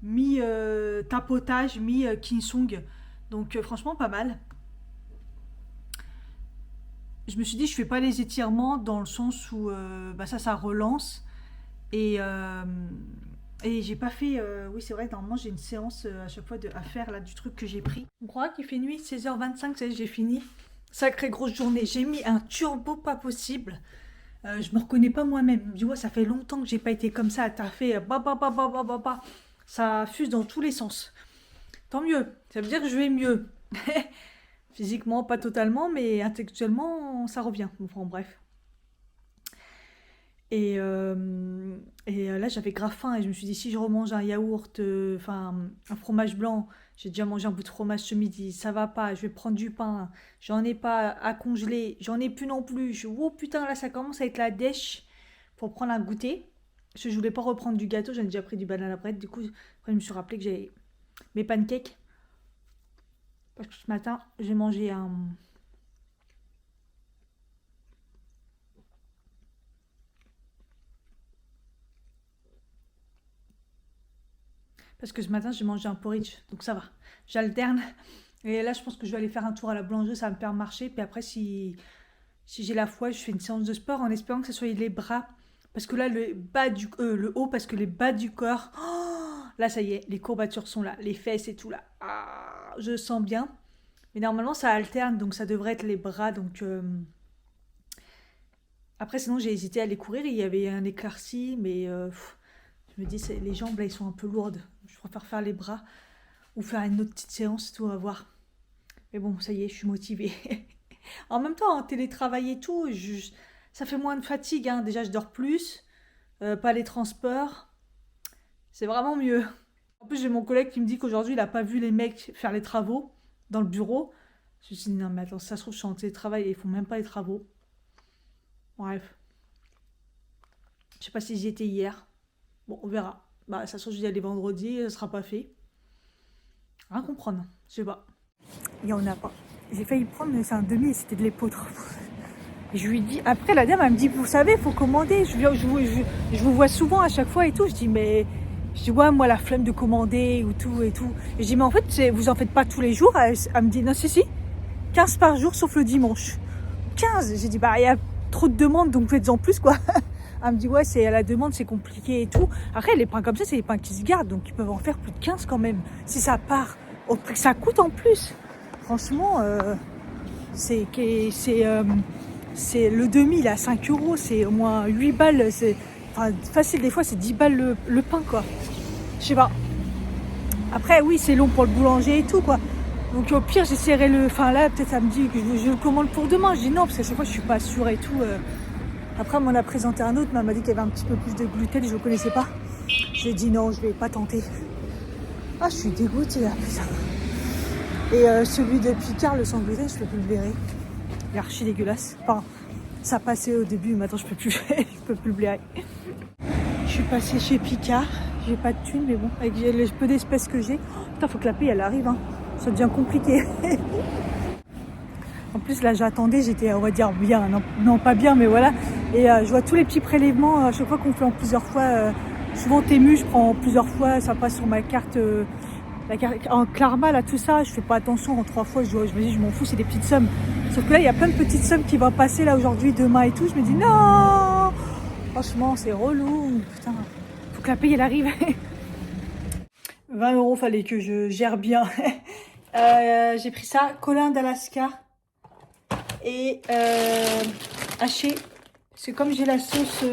mi-tapotage, mi-kinsung. Donc franchement, pas mal. Je me suis dit, je fais pas les étirements dans le sens où ça relance. Et j'ai pas fait... oui, c'est vrai, normalement, j'ai une séance à chaque fois à faire là, du truc que j'ai pris. On croit qu'il fait nuit, 16h25, ça y est, j'ai fini. Sacrée grosse journée. J'ai mis un turbo pas possible. Je me reconnais pas moi-même. Tu vois, ça fait longtemps que j'ai pas été comme ça à taffer. Ça fuse dans tous les sens. Tant mieux. Ça veut dire que je vais mieux. Physiquement, pas totalement, mais intellectuellement, ça revient. Enfin, bref. Et là, j'avais grave faim et je me suis dit, si je remange un yaourt, un fromage blanc, j'ai déjà mangé un bout de fromage ce midi, ça va pas, je vais prendre du pain, j'en ai pas à congeler, j'en ai plus non plus. Oh putain, là, ça commence à être la dèche pour prendre un goûter. Parce que je voulais pas reprendre du gâteau, j'en ai déjà pris du banana bread. Du coup, après, je me suis rappelé que j'ai mes pancakes. Parce que ce matin, j'ai mangé un... Parce que ce matin, j'ai mangé un porridge, donc ça va. J'alterne. Et là, je pense que je vais aller faire un tour à la boulangerie, ça va me faire marcher. Puis après, si j'ai la foi, je fais une séance de sport en espérant que ce soit les bras. Parce que là, le haut, parce que les bas du corps... Oh, là, ça y est, les courbatures sont là, les fesses et tout là. Je sens bien. Mais normalement, ça alterne, donc ça devrait être les bras. Donc après, sinon, j'ai hésité à aller courir. Il y avait un éclairci, mais je me dis, les jambes, là, ils sont un peu lourdes. Je préfère faire les bras ou faire une autre petite séance, tout, on va voir. Mais bon, ça y est, je suis motivée. En même temps, en télétravail et tout, ça fait moins de fatigue. Hein. Déjà, je dors plus. Pas les transports. C'est vraiment mieux. En plus, j'ai mon collègue qui me dit qu'aujourd'hui, il n'a pas vu les mecs faire les travaux dans le bureau. Je me suis dit, non, mais attends, ça se trouve, je suis en télétravail et ils font même pas les travaux. Bref. Je sais pas si j'y étais hier. Bon, on verra. Ça se trouve, je dis aller vendredi, ça sera pas fait. Rien comprendre. Je sais pas. Il y en a pas. J'ai failli prendre, mais c'est un demi et c'était de l'épeautre. Je lui dis, après la dame, elle me dit, vous savez, il faut commander. Je vous vois souvent à chaque fois et tout. Je dis, ouais, moi, la flemme de commander ou tout et tout. Et je dis, mais en fait, vous en faites pas tous les jours. Elle me dit, non, si, 15 par jour, sauf le dimanche. 15. J'ai dit, il y a trop de demandes, donc faites-en plus, quoi. Elle me dit, ouais, c'est à la demande, c'est compliqué et tout. Après, les pains comme ça, c'est les pains qui se gardent, donc ils peuvent en faire plus de 15 quand même. Si ça part au prix que ça coûte en plus. Franchement, c'est le demi, là, 5 euros, c'est au moins 8 balles. Facile, des fois, c'est 10 balles le pain, quoi. Je sais pas. Après, oui, c'est long pour le boulanger et tout, quoi. Donc au pire, j'essaierai là, peut-être ça me dit que je le commande pour demain. Je dis non, parce qu'à chaque fois, je suis pas sûre et tout. Après, on m'en a présenté un autre, mais elle m'a dit qu'il y avait un petit peu plus de gluten, je le connaissais pas. J'ai dit non, je vais pas tenter. Je suis dégoûtée, là, putain. Et celui de Picard, le sans gluten, je peux plus le blairer. Il est archi dégueulasse. Enfin, ça passait au début, mais maintenant je peux plus, je peux plus le blairer. Je suis passée chez Picard. J'ai pas de thunes, mais bon, avec le peu d'espèces que j'ai. Putain, faut que la paye, elle arrive, hein. Ça devient compliqué. En plus, là, j'attendais, j'étais, on va dire, bien. Non, pas bien, mais voilà. Et je vois tous les petits prélèvements, à chaque fois qu'on fait en plusieurs fois. Souvent, Temu, je prends plusieurs fois, ça passe sur ma carte. La carte en Klarma, là, tout ça, je fais pas attention en 3 fois. Je me dis, je m'en fous, c'est des petites sommes. Sauf que là, il y a plein de petites sommes qui vont passer, là, aujourd'hui, demain et tout. Je me dis, non! Franchement, c'est relou. Putain, faut que la paye elle arrive. 20 €, fallait que je gère bien. J'ai pris ça, Colin d'Alaska et haché. Parce que comme j'ai la sauce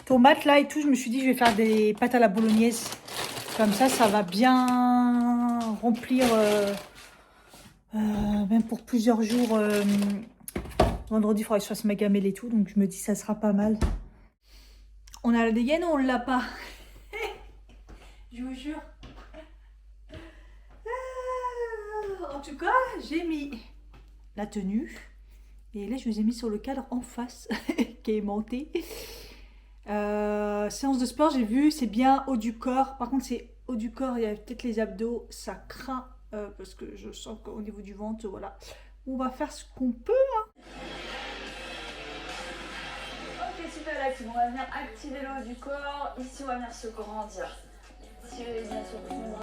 tomate là et tout, je me suis dit je vais faire des pâtes à la bolognaise. Comme ça va bien remplir même pour plusieurs jours. Vendredi, il faudra que je fasse ma gamelle et tout, donc je me dis ça sera pas mal. On a la dégaine ou on l'a pas? Je vous jure. En tout cas, j'ai mis la tenue. Et là, je vous ai mis sur le cadre en face, qui est aimanté. Séance de sport, j'ai vu, c'est bien haut du corps. Par contre, c'est haut du corps, il y a peut-être les abdos, ça craint. Parce que je sens qu'au niveau du ventre, voilà. On va faire ce qu'on peut. Hein. Ok, super, là, on va venir activer le haut du corps. Ici, on va venir se grandir. Tirez bien sur le fond.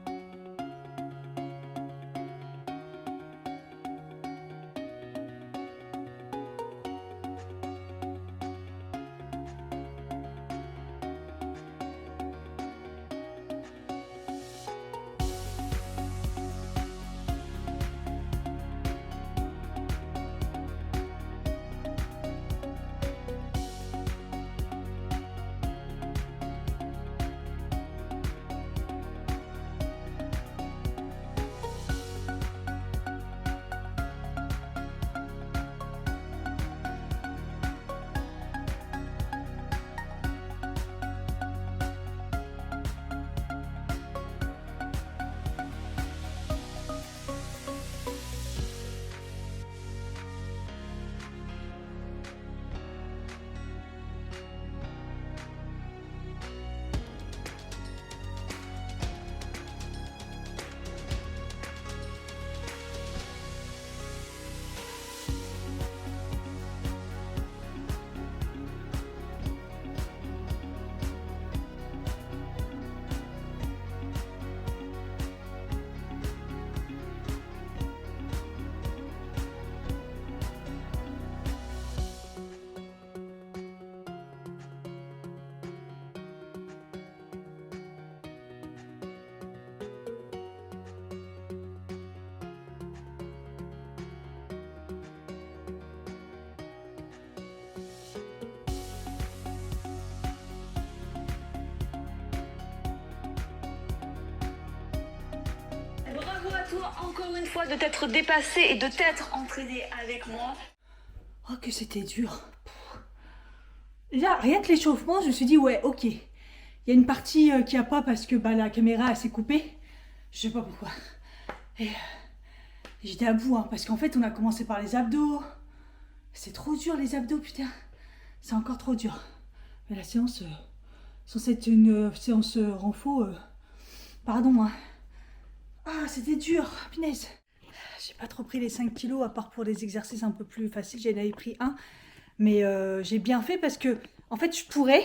Bravo à toi encore une fois de t'être dépassé et de t'être entraîné avec moi. Oh que c'était dur. Là, rien que l'échauffement, je me suis dit ouais, ok. Il y a une partie qui a pas parce que la caméra elle s'est coupée. Je sais pas pourquoi. Et j'étais à bout hein, parce qu'en fait on a commencé par les abdos. C'est trop dur les abdos, putain. C'est encore trop dur. Mais la séance, censée être une séance renfo, pardon hein. Ah, c'était dur, punaise. J'ai pas trop pris les 5 kilos, à part pour des exercices un peu plus faciles. J'en avais pris un. Mais j'ai bien fait parce que, en fait, je pourrais,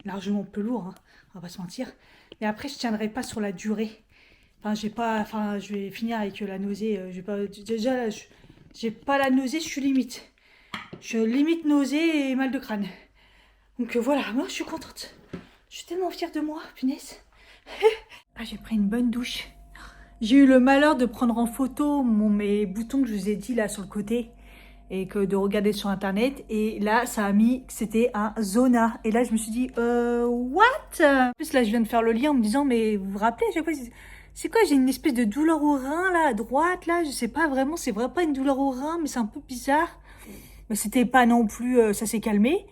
largement plus lourd, hein, on va pas se mentir. Mais après, je tiendrai pas sur la durée. Enfin, je vais finir avec la nausée. Déjà, là, j'ai pas la nausée, je suis limite. Je suis limite nausée et mal de crâne. Donc voilà, moi, je suis contente. Je suis tellement fière de moi, punaise. Ah, j'ai pris une bonne douche. J'ai eu le malheur de prendre en photo mes boutons que je vous ai dit là sur le côté et que de regarder sur internet et là ça a mis que c'était un zona et là je me suis dit what? En plus là je viens de faire le lien en me disant mais vous vous rappelez à chaque fois c'est quoi, j'ai une espèce de douleur au rein là à droite là, je sais pas vraiment, c'est vraiment pas une douleur au rein mais c'est un peu bizarre. Mais c'était pas non plus, ça s'est calmé.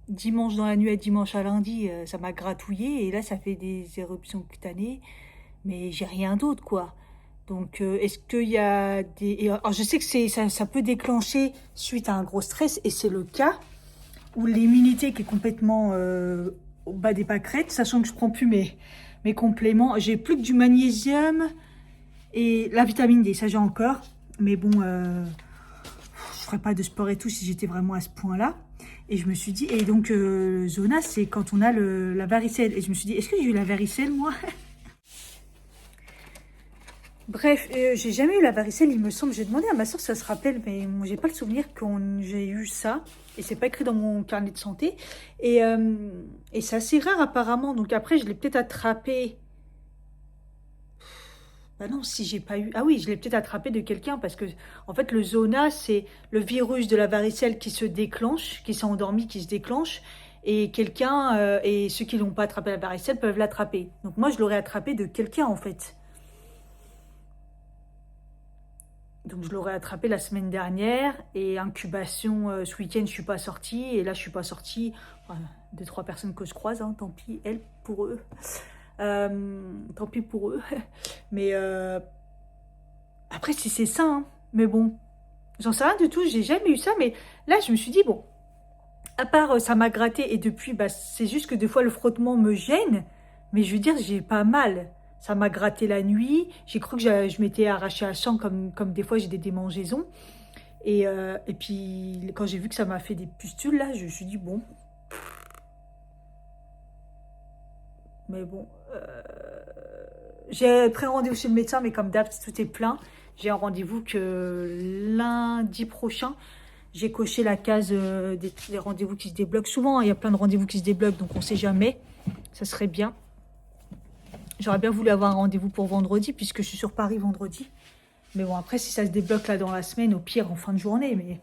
Dimanche dans la nuit à dimanche à lundi ça m'a gratouillé et là ça fait des éruptions cutanées. Mais j'ai rien d'autre, quoi. Donc, est-ce qu'il y a des... Alors, je sais que ça peut déclencher suite à un gros stress, et c'est le cas, où l'immunité qui est complètement au bas des pâquerettes, sachant que je prends plus mes compléments. J'ai plus que du magnésium et la vitamine D, ça j'ai encore. Mais bon, je ferais pas de sport et tout si j'étais vraiment à ce point-là. Et je me suis dit... Et donc, zona, c'est quand on a la varicelle. Et je me suis dit, est-ce que j'ai eu la varicelle, moi? Bref, j'ai jamais eu la varicelle, il me semble. J'ai demandé à ma soeur si ça se rappelle, mais moi, j'ai pas le souvenir que j'ai eu ça. Et c'est pas écrit dans mon carnet de santé. Et, euh, et c'est assez rare apparemment. Donc après, je l'ai peut-être attrapé. Bah non, si j'ai pas eu. Ah oui, je l'ai peut-être attrapé de quelqu'un parce que, en fait, le zona, c'est le virus de la varicelle qui se déclenche, qui s'est endormi, qui se déclenche. Et quelqu'un, et ceux qui l'ont pas attrapé la varicelle peuvent l'attraper. Donc moi, je l'aurais attrapé de quelqu'un en fait. Donc je l'aurais attrapé la semaine dernière et incubation ce week-end je suis pas sortie et là je suis pas sortie. Enfin, deux trois personnes que je croise, hein, tant pis elles pour eux. Tant pis pour eux. Mais après si c'est ça, hein. Mais bon, j'en sais rien du tout, j'ai jamais eu ça. Mais là je me suis dit bon, à part ça m'a gratté et depuis bah c'est juste que des fois le frottement me gêne. Mais je veux dire j'ai pas mal. Ça m'a gratté la nuit. J'ai cru que je m'étais arraché à sang comme des fois j'ai des démangeaisons. Et puis, quand j'ai vu que ça m'a fait des pustules, là, je me suis dit, bon. Mais bon. J'ai pris un rendez-vous chez le médecin, mais comme d'hab, tout est plein. J'ai un rendez-vous que lundi prochain. J'ai coché la case des rendez-vous qui se débloquent. Souvent, il y a plein de rendez-vous qui se débloquent, donc on ne sait jamais. Ça serait bien. J'aurais bien voulu avoir un rendez-vous pour vendredi, puisque je suis sur Paris vendredi. Mais bon, après, si ça se débloque là dans la semaine, au pire, en fin de journée. Mais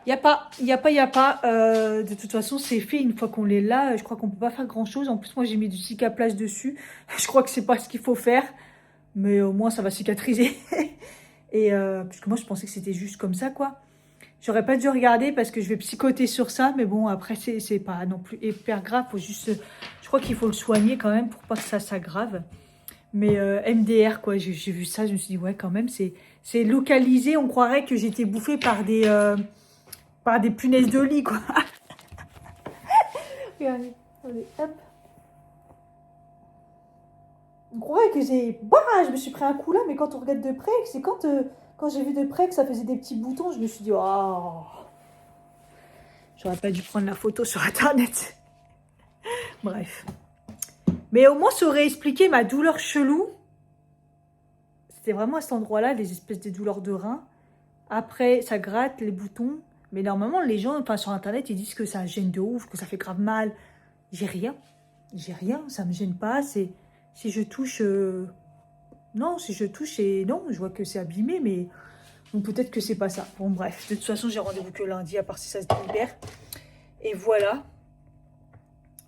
il n'y a pas, il n'y a pas, il n'y a pas. De toute façon, c'est fait une fois qu'on l'est là. Je crois qu'on ne peut pas faire grand-chose. En plus, moi, j'ai mis du cicaplast dessus. Je crois que c'est pas ce qu'il faut faire. Mais au moins, ça va cicatriser. Et parce que moi, je pensais que c'était juste comme ça, quoi. J'aurais pas dû regarder parce que je vais psychoter sur ça. Mais bon, après, c'est pas non plus hyper grave. Faut juste, je crois qu'il faut le soigner quand même pour pas que ça s'aggrave. Mais MDR, quoi, j'ai vu ça. Je me suis dit, ouais, quand même, c'est localisé. On croirait que j'étais bouffée par des punaises de lit, quoi. Regardez, regardez, hop. On croirait que j'ai... Bah, je me suis pris un coup là, mais quand on regarde de près, c'est quand j'ai vu de près que ça faisait des petits boutons, je me suis dit, oh, j'aurais pas dû prendre la photo sur Internet. Bref. Mais au moins, ça aurait expliqué ma douleur chelou. C'était vraiment à cet endroit-là, des espèces de douleurs de rein. Après, ça gratte les boutons. Mais normalement, les gens, enfin, sur Internet, ils disent que ça gêne de ouf, que ça fait grave mal. J'ai rien. J'ai rien, ça me gêne pas. C'est si je touche, non, si je touche et non, je vois que c'est abîmé, mais donc peut-être que c'est pas ça. Bon bref, de toute façon j'ai rendez-vous que lundi, à part si ça se libère. Et voilà.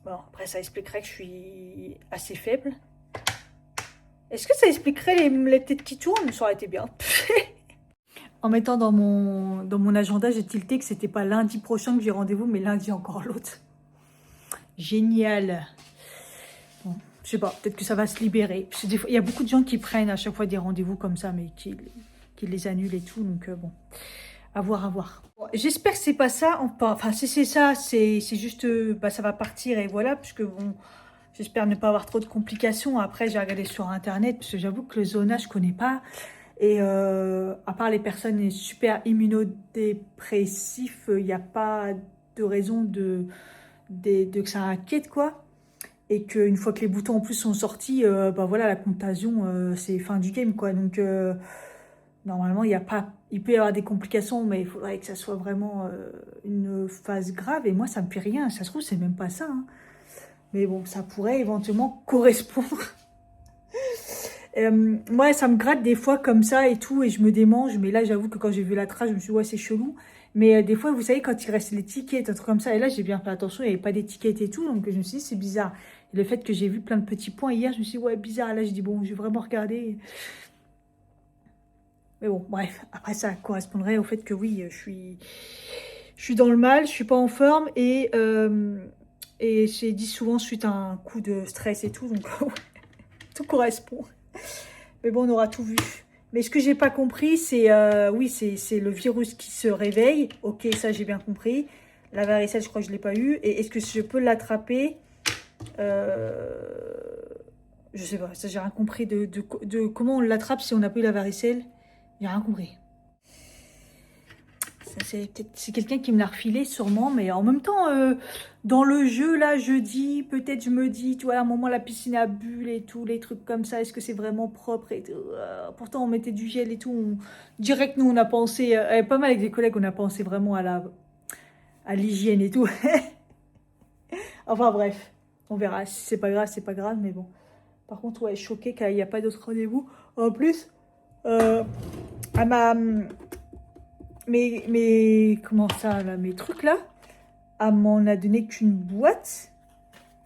Bon après ça expliquerait que je suis assez faible. Est-ce que ça expliquerait les têtes qui tournent? Ça aurait été bien. En mettant dans mon agenda, j'ai tilté que c'était pas lundi prochain que j'ai rendez-vous, mais lundi encore l'autre. Génial. Bon, je sais pas, peut-être que ça va se libérer. Parce que des fois, il y a beaucoup de gens qui prennent à chaque fois des rendez-vous comme ça, mais qui les annulent et tout. Donc bon, à voir, à voir. Bon, j'espère que c'est pas ça. Enfin, si c'est ça, c'est juste, bah, ça va partir et voilà. Puisque bon, j'espère ne pas avoir trop de complications. Après, j'ai regardé sur Internet, parce que j'avoue que le zona, je connais pas. Et à part les personnes super immunodépressifs, il n'y a pas de raison de que ça inquiète, quoi. Et qu'une fois que les boutons en plus sont sortis, bah voilà, la contagion, c'est fin du game, quoi. Donc, normalement, il y a pas... Il peut y avoir des complications, mais il faudrait que ça soit vraiment une phase grave. Et moi, ça me fait rien. Ça se trouve, c'est même pas ça, hein. Mais bon, ça pourrait éventuellement correspondre. Moi, ça me gratte des fois comme ça et tout, et je me démange. Mais là, j'avoue que quand j'ai vu la trace, je me suis dit, ouais, c'est chelou. Mais des fois, vous savez, quand il reste l'étiquette, un truc comme ça, et là, j'ai bien fait attention, il n'y avait pas d'étiquette et tout, donc je me suis dit, c'est bizarre. Et le fait que j'ai vu plein de petits points hier, je me suis dit, ouais, bizarre. Là, je dis, bon, je vais vraiment regarder. Mais bon, bref, après, ça correspondrait au fait que oui, je suis dans le mal, je suis pas en forme, et j'ai dit souvent suite à un coup de stress et tout, donc tout correspond. Mais bon, on aura tout vu. Mais ce que j'ai pas compris, c'est oui, c'est le virus qui se réveille. Ok, ça j'ai bien compris. La varicelle, je crois que je l'ai pas eu. Et est-ce que je peux l'attraper? Je sais pas. Ça j'ai rien compris de comment on l'attrape si on n'a pas eu la varicelle. J'ai rien compris. C'est quelqu'un qui me l'a refilé sûrement, mais en même temps, dans le jeu, là, jeudi, peut-être je me dis, tu vois, à un moment, la piscine à bulles et tout, les trucs comme ça, est-ce que c'est vraiment propre et tout. Pourtant, on mettait du gel et tout. Direct, nous, on a pensé, pas mal avec des collègues, on a pensé vraiment à l'hygiène et tout. Enfin bref, on verra. Si c'est pas grave, c'est pas grave, mais bon. Par contre, ouais, choquée qu'il n'y a pas d'autres rendez-vous. En plus, à ma... comment ça, là, mes trucs, là, elle m'en a donné qu'une boîte.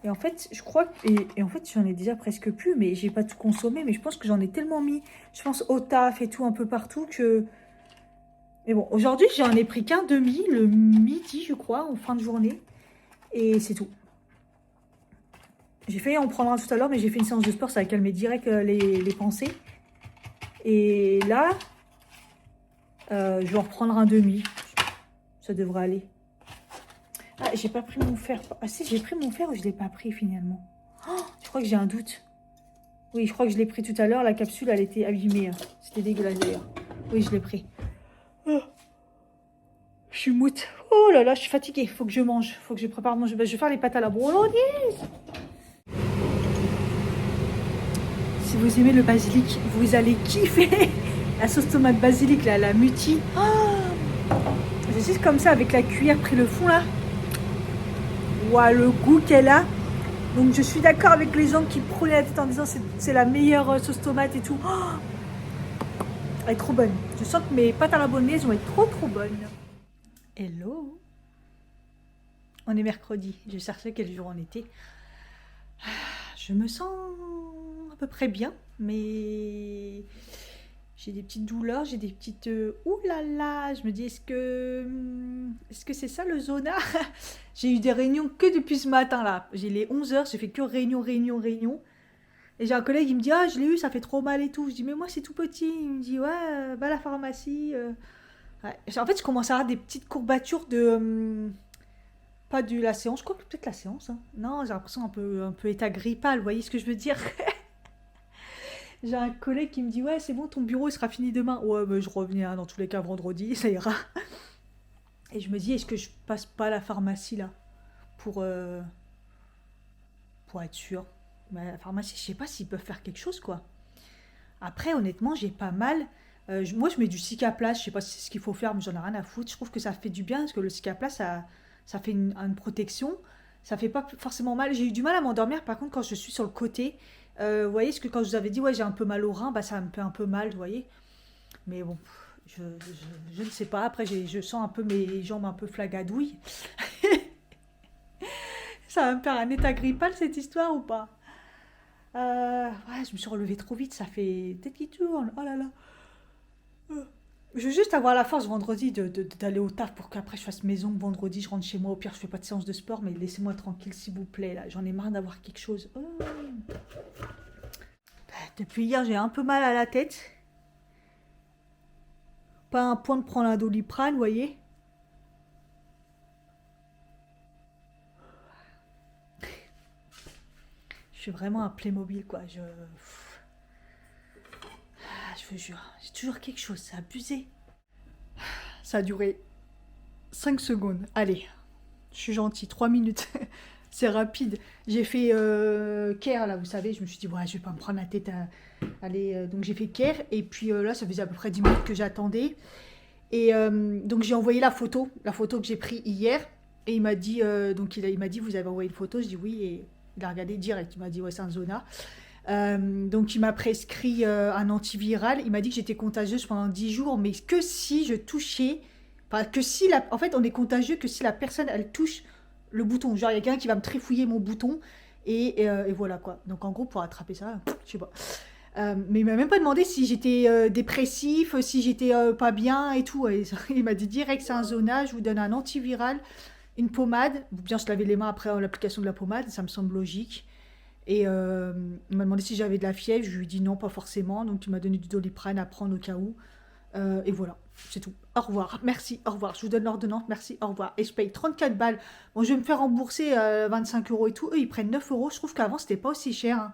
Et en fait, je crois que... Et en fait, j'en ai déjà presque plus, mais j'ai pas tout consommé. Mais je pense que j'en ai tellement mis, je pense, au taf et tout, un peu partout, que... Mais bon, aujourd'hui, j'en ai pris qu'un demi, le midi, je crois, en fin de journée. Et c'est tout. J'ai failli en prendre un tout à l'heure, mais j'ai fait une séance de sport, ça a calmé direct les pensées. Et là, je vais en reprendre un demi. Ça devrait aller. Ah, j'ai pas pris mon fer. Ah si, j'ai pris mon fer ou je l'ai pas pris finalement. Oh, je crois que j'ai un doute. Oui, je crois que je l'ai pris tout à l'heure. La capsule, elle était abîmée. C'était dégueulasse d'ailleurs. Oui, je l'ai pris. Oh, je suis moute. Oh là là, je suis fatiguée. Faut que je mange. Faut que je prépare mon... Je vais faire les pâtes à la bolognaise. Si vous aimez le basilic, vous allez kiffer la sauce tomate basilic, là, la muti. Oh, j'ai juste comme ça avec la cuillère pris le fond là. Ouah, le goût qu'elle a. Donc je suis d'accord avec les gens qui prenaient la tête en disant c'est la meilleure sauce tomate et tout. Oh, elle est trop bonne. Je sens que mes pâtes à la bolognaise vont être trop bonnes. Hello. On est mercredi. Je cherchais quel jour on était. Je me sens à peu près bien, mais j'ai des petites douleurs, j'ai des petites... Ouh là là, je me dis, est-ce que c'est ça le zona? J'ai eu des réunions que depuis ce matin là. J'ai les 11 heures, j'ai fait que réunion. Et j'ai un collègue, il me dit, ah je l'ai eu, ça fait trop mal et tout. Je dis, mais moi c'est tout petit. Il me dit, ouais, va à la pharmacie. Ouais. En fait, je commence à avoir des petites courbatures de... pas de la séance, je crois que peut-être la séance. Hein. Non, j'ai l'impression un peu état grippal, vous voyez ce que je veux dire? J'ai un collègue qui me dit, ouais, c'est bon, ton bureau il sera fini demain. Ouais, mais je reviens dans tous les cas vendredi, ça ira. Et je me dis, est-ce que je passe pas à la pharmacie là pour, euh, pour être sûr? Mais la pharmacie, je sais pas s'ils peuvent faire quelque chose quoi. Après, honnêtement, j'ai pas mal. Moi, je mets du Cicaplast, je sais pas si c'est ce qu'il faut faire, mais j'en ai rien à foutre. Je trouve que ça fait du bien parce que le Cicaplast, ça fait une protection. Ça fait pas forcément mal. J'ai eu du mal à m'endormir, par contre, quand je suis sur le côté. Vous voyez, ce que quand je vous avais dit, ouais, j'ai un peu mal au rein, bah ça me fait un peu mal, vous voyez. Mais bon, je ne sais pas. Après, je sens un peu mes jambes un peu flagadouilles. Ça va me faire un état grippal cette histoire ou pas? Ouais, je me suis relevée trop vite, ça fait tête qui tourne. Oh là là. Euh, Je veux juste avoir la force vendredi d'aller au taf pour qu'après je fasse maison. Vendredi, je rentre chez moi. Au pire, je fais pas de séance de sport, mais laissez-moi tranquille, s'il vous plaît. Là, j'en ai marre d'avoir quelque chose. Oh. Depuis hier, j'ai un peu mal à la tête. Pas un point de prendre un Doliprane, vous voyez. Je suis vraiment un Playmobil, quoi. Je vous jure, j'ai toujours quelque chose, c'est abusé. Ça a duré 5 secondes. Allez, je suis gentille, 3 minutes. C'est rapide. J'ai fait care, là, vous savez. Je me suis dit, ouais, je vais pas me prendre la tête à aller. Donc j'ai fait care. Et puis là, ça faisait à peu près 10 minutes que j'attendais. Et donc j'ai envoyé la photo que j'ai prise hier. Et il m'a dit, il m'a dit, vous avez envoyé une photo. Je dis oui. Et il a regardé direct. Il m'a dit, ouais, c'est un zona. Donc il m'a prescrit un antiviral. Il m'a dit que j'étais contagieuse pendant 10 jours, mais que si je touchais, enfin que si la, en fait on est contagieux que si la personne elle touche le bouton. Genre il y a quelqu'un qui va me trifouiller mon bouton et voilà quoi. Donc en gros pour attraper ça, je sais pas. Mais il m'a même pas demandé si j'étais dépressif, si j'étais pas bien et tout. Et il m'a dit direct c'est un zonage, je vous donne un antiviral, une pommade. Bien se laver les mains après l'application de la pommade, ça me semble logique. Et il m'a demandé si j'avais de la fièvre. Je lui ai dit non, pas forcément. Donc il m'a donné du Doliprane à prendre au cas où. Et voilà, c'est tout. Au revoir. Merci, au revoir. Je vous donne l'ordonnance. Merci, au revoir. Et je paye 34 balles. Bon, je vais me faire rembourser 25 euros et tout. Eux, ils prennent 9 euros. Je trouve qu'avant, c'était pas aussi cher. Hein.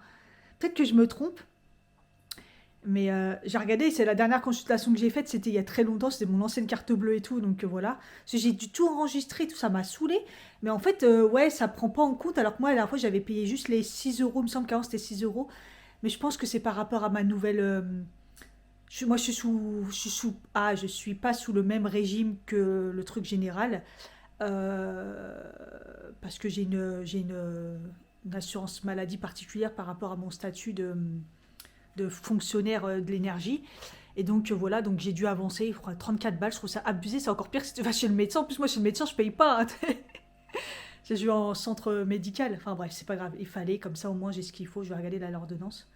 Peut-être que je me trompe. Mais j'ai regardé, c'est la dernière consultation que j'ai faite, c'était il y a très longtemps, c'était mon ancienne carte bleue et tout, donc voilà. Parce que j'ai dû tout enregistrer, tout ça m'a saoulé. Mais en fait, ouais, ça prend pas en compte, alors que moi, la dernière fois, j'avais payé juste les 6 euros, il me semble qu'avant c'était 6 euros. Mais je pense que c'est par rapport à ma nouvelle. Moi, je suis pas sous le même régime que le truc général. euh, Parce que une assurance maladie particulière par rapport à mon statut de fonctionnaire de l'énergie. Et donc voilà, donc j'ai dû avancer, il faudra 34 balles, je trouve ça abusé, c'est encore pire que si tu vas chez le médecin. En plus, moi chez le médecin, je paye pas, hein. J'ai joué en centre médical. Enfin bref, c'est pas grave, il fallait, comme ça au moins j'ai ce qu'il faut, je vais regarder l'ordonnance.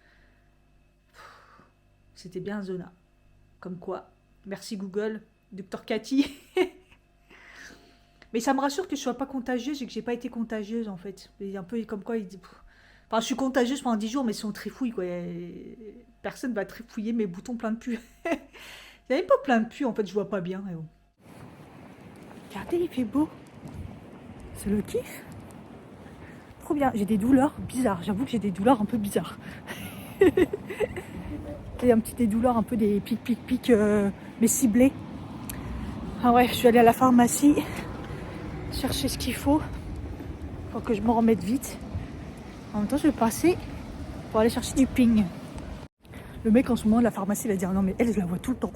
C'était bien Zona. Comme quoi. Merci Google, Docteur Cathy. Mais ça me rassure que je sois pas contagieuse et que j'ai pas été contagieuse en fait. Et un peu comme quoi il dit. Enfin, je suis contagieuse pendant 10 jours, mais si on trifouille, quoi. Personne va trifouiller mes boutons pleins de pu. Il n'y avait pas plein de pu, en fait, je vois pas bien. Mais bon. Regardez, il fait beau. C'est le kiff. Trop bien. J'ai des douleurs bizarres. J'avoue que j'ai des douleurs un peu bizarres. C'est un petit des douleurs, un peu des pics, mais ciblés. Ah ouais, je suis allée à la pharmacie chercher ce qu'il faut. Faut que je me remette vite. En même temps, je vais passer pour aller chercher du ping. Le mec en ce moment de la pharmacie va dire non mais elle je la vois tout le temps.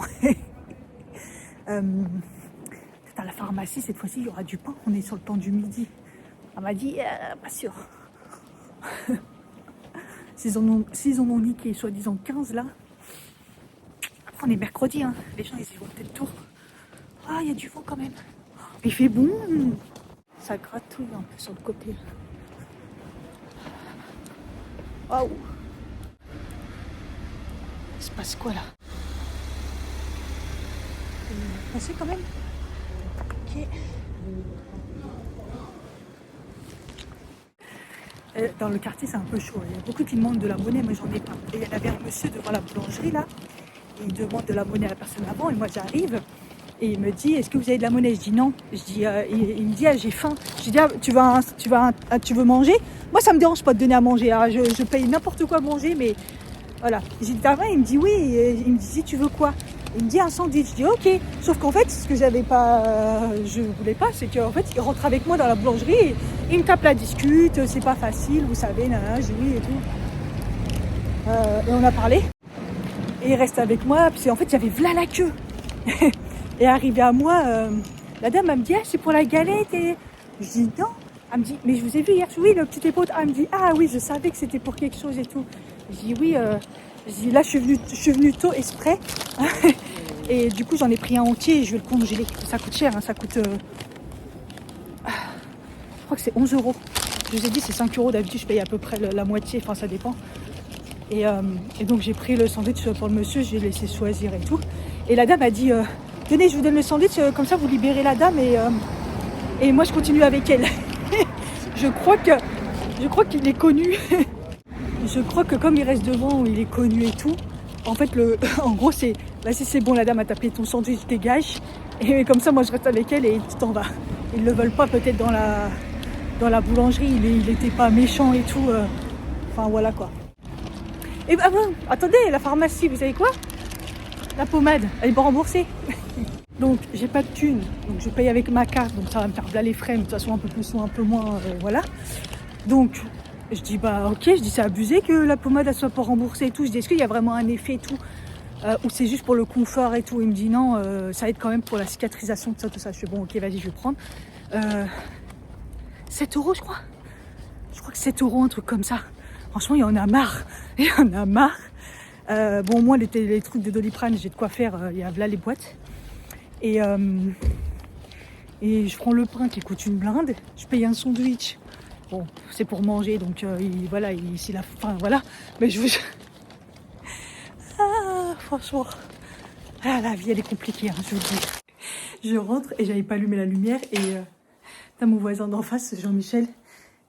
Dans la pharmacie cette fois-ci il y aura du pain, on est sur le temps du midi. Elle m'a dit pas sûr. S'ils en ont niqué soi-disant 15 là. Après on est mercredi, hein. Les gens ils y vont peut-être tour. Ah il y a du vent quand même. Il fait bon. Ça gratouille un peu sur le côté. Waouh. Il se passe quoi là? Passé quand même. Ok. Dans le quartier c'est un peu chaud. Il y a beaucoup qui demandent de la monnaie, moi j'en ai pas. Et il y avait un monsieur devant la boulangerie là. Et il demande de la monnaie à la personne avant et moi j'arrive. Et il me dit, est-ce que vous avez de la monnaie? Je dis non. Je dis, il me dit, ah, j'ai faim. Je dis, ah, tu veux manger? Moi, ça me dérange pas de donner à manger. Alors, je paye n'importe quoi à manger, mais voilà. J'ai dit, t'as faim? Il me dit oui. Et il me dit, si tu veux quoi? Il me dit un sandwich. Je dis, ok. Sauf qu'en fait, ce que j'avais pas, je voulais pas, c'est qu'en fait, il rentre avec moi dans la boulangerie et il me tape la discute. C'est pas facile, vous savez, je dis oui et tout. Et on a parlé. Et il reste avec moi. Puis en fait, il y avait v'là la queue. Et arrivé à moi, la dame, elle me dit, ah, c'est pour la galette. Et je dis, non. Elle me dit, mais je vous ai vu hier. Oui, le petit épaule. Elle me dit, ah oui, je savais que c'était pour quelque chose et tout. Je dis, oui. Je dis, là, je suis venue tôt exprès. Et du coup, j'en ai pris un entier et je vais le congeler. Ça coûte cher, hein, ça coûte... je crois que c'est 11 euros. Je vous ai dit, c'est 5 euros. D'habitude, je paye à peu près la moitié. Enfin, ça dépend. Et donc, j'ai pris le sandwich pour le monsieur. J'ai laissé choisir et tout. Et la dame a dit... tenez, je vous donne le sandwich, comme ça vous libérez la dame et moi je continue avec elle. Je crois qu'il est connu. Je crois que comme il reste devant, il est connu et tout. En fait, en gros, c'est là si c'est bon, la dame a tapé ton sandwich, dégage. Et comme ça, moi je reste avec elle et tu t'en vas. Ils le veulent pas peut-être dans la boulangerie. Il était pas méchant et tout. Enfin voilà quoi. Et bah bon, attendez, la pharmacie, vous savez quoi? La pommade, elle est pas remboursée. Donc j'ai pas de thunes, donc je paye avec ma carte, donc ça va me faire là les frais, mais de toute façon un peu plus ou un peu moins, voilà. Donc je dis bah ok, je dis c'est abusé que la pommade elle soit pas remboursée et tout. Je dis est-ce qu'il y a vraiment un effet et tout, ou c'est juste pour le confort et tout. Il me dit non, ça aide quand même pour la cicatrisation, tout ça. Je fais bon ok vas-y je vais prendre. 7 euros je crois. Je crois que 7 euros, un truc comme ça. Franchement il y en a marre, il y en a marre. Bon moi les trucs de Doliprane j'ai de quoi faire, il y a là les boîtes. Et je prends le pain qui coûte une blinde, je paye un sandwich. Bon, c'est pour manger, donc voilà, ici la faim, voilà. Mais je vous... Ah, franchement, la vie elle est compliquée, hein, je vous le dis. Je rentre et j'avais pas allumé la lumière et t'as mon voisin d'en face, Jean-Michel.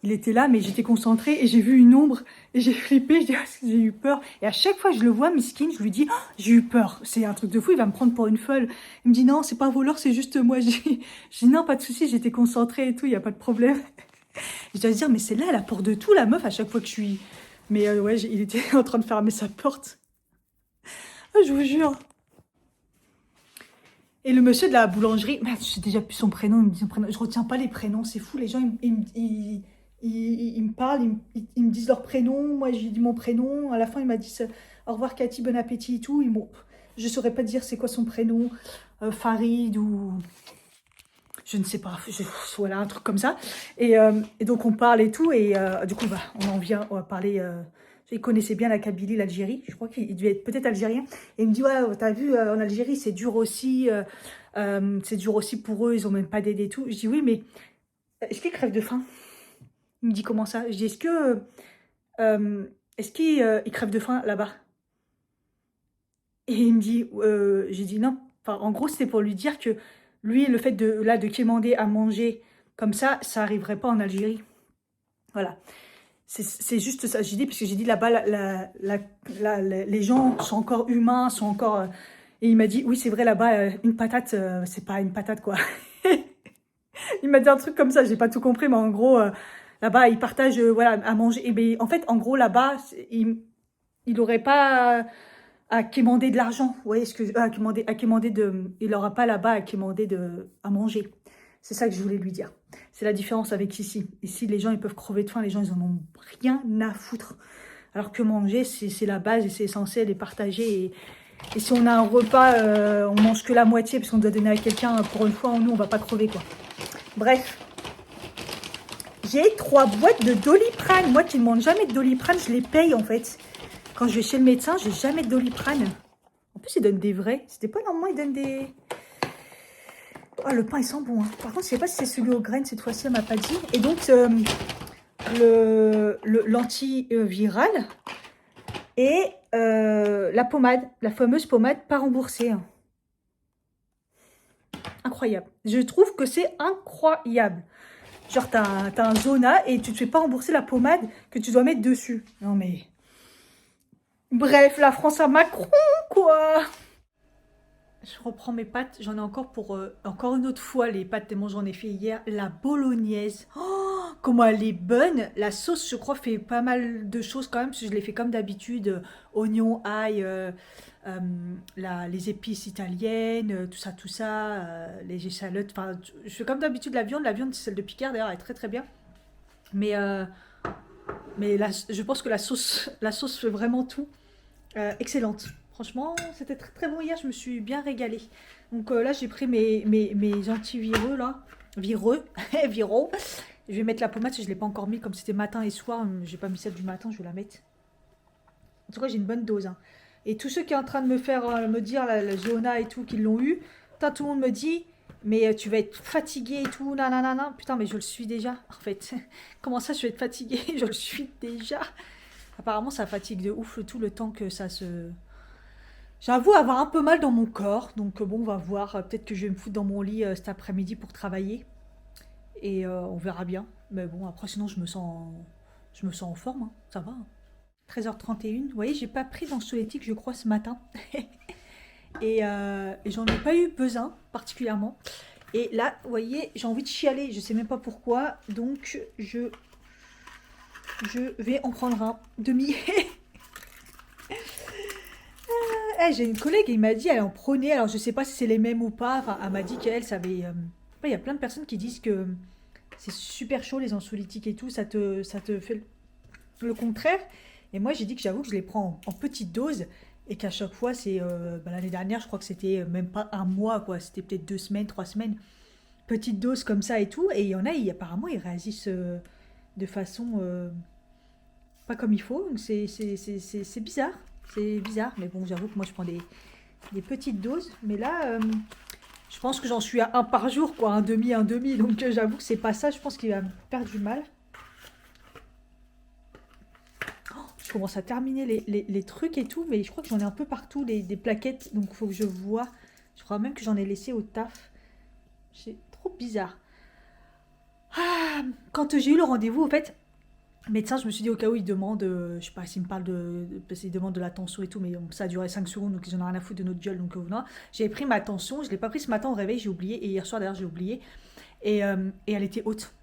Il était là, mais j'étais concentrée et j'ai vu une ombre et j'ai flippé, j'ai eu peur. Et à chaque fois que je le vois, miskin, je lui dis oh, j'ai eu peur. C'est un truc de fou, il va me prendre pour une folle. Il me dit non, c'est pas un voleur, c'est juste moi. Je dis non, pas de souci, j'étais concentrée et tout, il y a pas de problème. Je dois se dire mais c'est là, elle a porte de tout, la meuf, à chaque fois que je suis. Mais ouais, il était en train de fermer sa porte. Ah, je vous jure. Et le monsieur de la boulangerie, merde, j'ai déjà plus son prénom, il me dit son prénom. Je retiens pas les prénoms, c'est fou. Les gens, ils me parlent, ils me disent leur prénom. Moi, j'ai dit mon prénom. À la fin, il m'a dit au revoir Cathy, bon appétit et tout. Je saurais pas dire c'est quoi son prénom, Farid ou je ne sais pas, voilà, un truc comme ça. Et donc, on parle et tout. Et du coup, bah, on va parler. Il connaissait bien la Kabylie, l'Algérie. Je crois qu'il devait être peut-être algérien. Et il me dit, ouais, t'as vu, en Algérie, c'est dur aussi. C'est dur aussi pour eux, ils ont même pas d'aide et tout. Je dis, oui, mais est-ce qu'ils crèvent de faim? Il me dit, comment ça? Je dis, est-ce qu'ils ils crèvent de faim là-bas? Et il me dit, j'ai dit non. Enfin, en gros, c'était pour lui dire que lui, le fait de quémander à manger comme ça arriverait pas en Algérie. Voilà. C'est juste ça. J'ai dit, parce que j'ai dit là-bas, les gens sont encore humains, sont encore. Et il m'a dit, oui, c'est vrai, là-bas, une patate, c'est pas une patate, quoi. Il m'a dit un truc comme ça, j'ai pas tout compris, mais en gros, là-bas, ils partagent, voilà, à manger. Et ben, en fait, en gros, là-bas, il aurait pas à quémander de l'argent. Vous voyez ce que à quémander de. Il n'aura pas là-bas à quémander à manger. C'est ça que je voulais lui dire. C'est la différence avec ici. Ici, les gens, ils peuvent crever de faim, les gens, ils en ont rien à foutre. Alors que manger, c'est la base et c'est essentiel et partager. Et si on a un repas, on mange que la moitié parce qu'on doit donner à quelqu'un, pour une fois, nous, on va pas crever, quoi. Bref. J'ai 3 boîtes de Doliprane. Moi qui ne mange jamais de Doliprane, je les paye, en fait. Quand je vais chez le médecin, j'ai jamais de Doliprane. En plus, ils donnent des vrais. C'était pas normalement, ils donnent des... Oh, le pain, il sent bon. Hein. Par contre, je sais pas si c'est celui aux graines. Cette fois-ci, elle m'a pas dit. Et donc, l'antiviral et la pommade. La fameuse pommade pas remboursée. Incroyable. Je trouve que c'est incroyable. Genre, t'as un Zona et tu te fais pas rembourser la pommade que tu dois mettre dessus. Non, mais... Bref, la France à Macron, quoi. Je reprends mes pâtes. J'en ai encore pour encore une autre fois les pâtes tellement j'en ai fait hier. La bolognaise. Oh, comment elle est bonne. La sauce, je crois, fait pas mal de choses quand même. Parce que je l'ai fait comme d'habitude. Oignons, ail, les épices italiennes, tout ça. Les échalotes. Enfin, je fais comme d'habitude la viande. La viande, celle de Picard d'ailleurs, elle est très très bien. Mais, je pense que la sauce fait vraiment tout. Excellente. Franchement, c'était très très bon hier, je me suis bien régalée. Donc là, j'ai pris mes antivireux, là. Vireux, viraux. Je vais mettre la pommade, je ne l'ai pas encore mis, comme c'était matin et soir. J'ai pas mis celle du matin, je vais la mettre. En tout cas, j'ai une bonne dose. Hein. Et tous ceux qui sont en train de me dire, la Zona et tout, qui l'ont eu, tout le monde me dit, mais tu vas être fatigué et tout, nanana. Putain, mais je le suis déjà, en fait. Comment ça, je vais être fatiguée? Je le suis déjà. Apparemment, ça fatigue de ouf tout le temps que ça se... J'avoue avoir un peu mal dans mon corps, donc bon, on va voir. Peut-être que je vais me foutre dans mon lit cet après-midi pour travailler. Et on verra bien. Mais bon, après, sinon, je me sens en forme, hein. Ça va. Hein. 13h31. Vous voyez, j'ai pas pris d'anxiolytique, je crois, ce matin. Et j'en ai pas eu besoin, particulièrement. Et là, vous voyez, j'ai envie de chialer. Je sais même pas pourquoi. Donc, je vais en prendre un demi. J'ai une collègue, il m'a dit, elle en prenait. Alors, je sais pas si c'est les mêmes ou pas. Enfin, elle m'a dit qu'elle savait. Il y a plein de personnes qui disent que c'est super chaud, les anxiolytiques et tout. Ça te fait le contraire. Et moi, j'ai dit que j'avoue que je les prends en petite dose. Et qu'à chaque fois, c'est. L'année dernière, je crois que c'était même pas un mois, quoi. C'était peut-être 2 semaines, 3 semaines. Petite dose comme ça et tout. Et il y en a, apparemment, ils réagissent de façon pas comme il faut. Donc c'est bizarre. C'est bizarre. Mais bon, j'avoue que moi, je prends des petites doses. Mais là, je pense que j'en suis à un par jour, quoi. Un demi. Donc j'avoue que c'est pas ça. Je pense qu'il va me faire du mal. Oh, je commence à terminer les trucs et tout. Mais je crois que j'en ai un peu partout, des plaquettes. Donc il faut que je vois. Je crois même que j'en ai laissé au taf. C'est trop bizarre. Ah, quand j'ai eu le rendez-vous, en fait, le médecin, je me suis dit au cas où il demande, je sais pas s'il me parle parce qu'il demande de la tension et tout, mais ça a duré 5 secondes, donc ils en ont rien à foutre de notre gueule, donc non. J'avais pris ma tension, je ne l'ai pas pris ce matin au réveil, j'ai oublié, et hier soir d'ailleurs j'ai oublié, et elle était haute.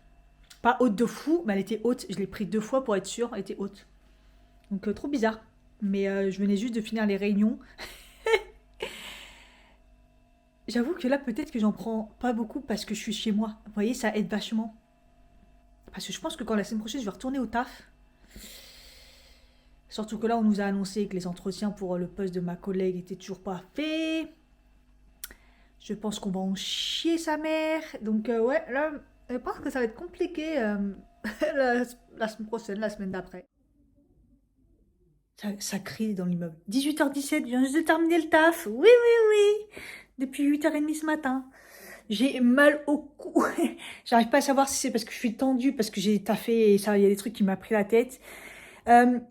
Pas haute de fou, mais elle était haute, je l'ai pris 2 fois pour être sûre, elle était haute. Donc trop bizarre. Mais je venais juste de finir les réunions. J'avoue que là, peut-être que j'en prends pas beaucoup parce que je suis chez moi. Vous voyez, ça aide vachement. Parce que je pense que quand la semaine prochaine, je vais retourner au taf. Surtout que là, on nous a annoncé que les entretiens pour le poste de ma collègue étaient toujours pas faits. Je pense qu'on va en chier sa mère. Donc, ouais, là, je pense que ça va être compliqué la, la semaine prochaine, la semaine d'après. Ça crie dans l'immeuble. 18h17, je viens juste de terminer le taf. Oui, oui, oui. Depuis 8h30 ce matin. J'ai mal au cou. J'arrive pas à savoir si c'est parce que je suis tendue, parce que j'ai taffé et ça, il y a des trucs qui m'a pris la tête.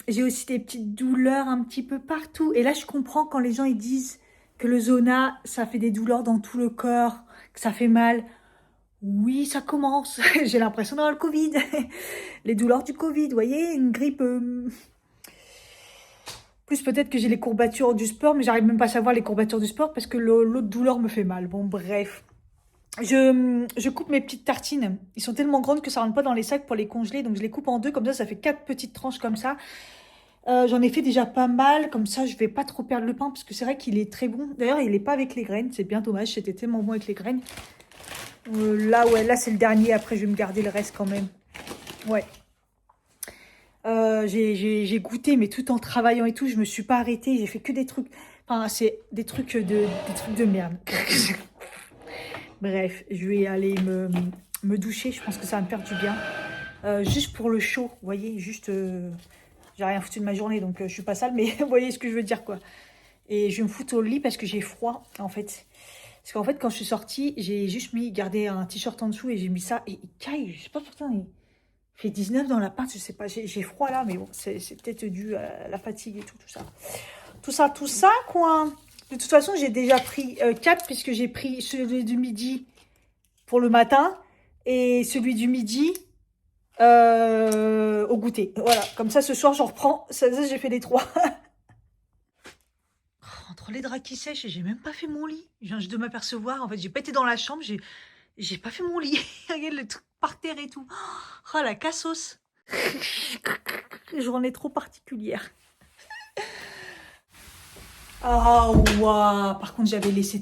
J'ai aussi des petites douleurs un petit peu partout. Et là, je comprends quand les gens ils disent que le zona, ça fait des douleurs dans tout le corps, que ça fait mal. Oui, ça commence. J'ai l'impression d'avoir le Covid. Les douleurs du Covid, vous voyez, une grippe. Plus peut-être que j'ai les courbatures du sport, mais j'arrive même pas à savoir les courbatures du sport parce que l'autre douleur me fait mal. Bon, bref. Je coupe mes petites tartines. Ils sont tellement grandes que ça rentre pas dans les sacs pour les congeler. Donc je les coupe en deux, comme ça fait 4 petites tranches comme ça. J'en ai fait déjà pas mal, comme ça je vais pas trop perdre le pain parce que c'est vrai qu'il est très bon. D'ailleurs, il est pas avec les graines, c'est bien dommage, c'était tellement bon avec les graines. Là, ouais, là c'est le dernier, après je vais me garder le reste quand même. Ouais. J'ai goûté, mais tout en travaillant et tout, je me suis pas arrêtée, j'ai fait que des trucs. Enfin, c'est des trucs de merde. Bref, je vais aller me doucher, je pense que ça va me faire du bien. Juste pour le chaud, vous voyez, juste... j'ai rien foutu de ma journée, donc je suis pas sale, mais vous voyez ce que je veux dire, quoi. Et je vais me foutre au lit parce que j'ai froid, en fait. Parce qu'en fait, quand je suis sortie, j'ai juste gardé un t-shirt en dessous et j'ai mis ça. Et il caille, je sais pas pourquoi, il fait 19 dans l'appart, je sais pas, j'ai froid là, mais bon, c'est peut-être dû à la fatigue et tout, tout ça. Tout ça, quoi. De toute façon, j'ai déjà pris 4 puisque j'ai pris celui du midi pour le matin et celui du midi au goûter. Voilà, comme ça, ce soir, j'en reprends. Ça, j'ai fait les 3. Entre les draps qui sèchent, j'ai même pas fait mon lit. Je viens juste de m'apercevoir. En fait, j'ai pas été dans la chambre, j'ai pas fait mon lit. Regarde le truc par terre et tout. Oh, la cassos. Journée trop particulière. Ah, waouh. Par contre, j'avais laissé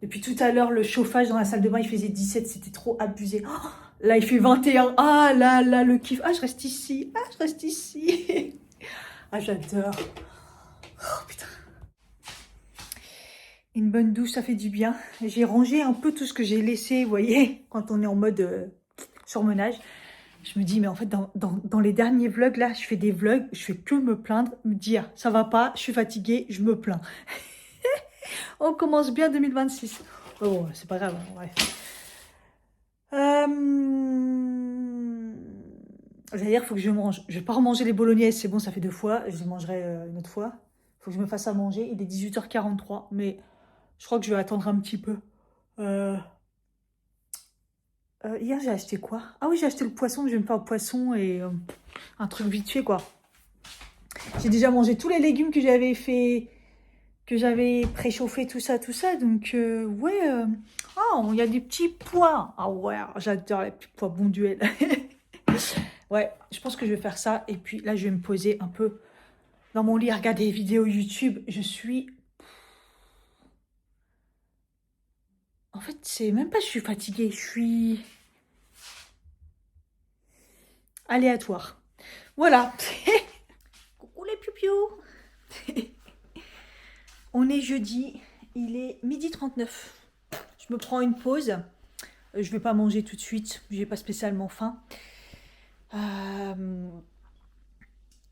depuis tout à l'heure le chauffage dans la salle de bain. Il faisait 17, c'était trop abusé. Oh, là, il fait 21. Ah, là, le kiff. Ah, je reste ici. Ah, je reste ici. Ah, j'adore. Oh, putain. Une bonne douche, ça fait du bien. J'ai rangé un peu tout ce que j'ai laissé, vous voyez, quand on est en mode surmenage. Je me dis, mais en fait, dans les derniers vlogs, là, je fais des vlogs, je fais que me plaindre, me dire, ça va pas, je suis fatiguée, je me plains. On commence bien 2026. Oh, bon, c'est pas grave, hein, bref. J'allais dire, il faut que je mange. Je vais pas remanger les bolognaises, c'est bon, ça fait 2 fois. Je les mangerai une autre fois. Il faut que je me fasse à manger. Il est 18h43, mais je crois que je vais attendre un petit peu. Euh, hier, j'ai acheté quoi? Ah oui, j'ai acheté le poisson. Je vais me faire le poisson et un truc vite fait, quoi. J'ai déjà mangé tous les légumes que j'avais fait, que j'avais préchauffé, tout ça, tout ça. Donc, ouais. Oh, il y a des petits pois. Ah ouais, j'adore les petits pois. Bon duel. Ouais, je pense que je vais faire ça. Et puis là, je vais me poser un peu dans mon lit à regarder des vidéos YouTube. Je suis... En fait, c'est même pas que je suis fatiguée. Je suis aléatoire. Voilà. Coucou les piou-piou. On est jeudi. Il est 12h39. Je me prends une pause. Je vais pas manger tout de suite. J'ai pas spécialement faim.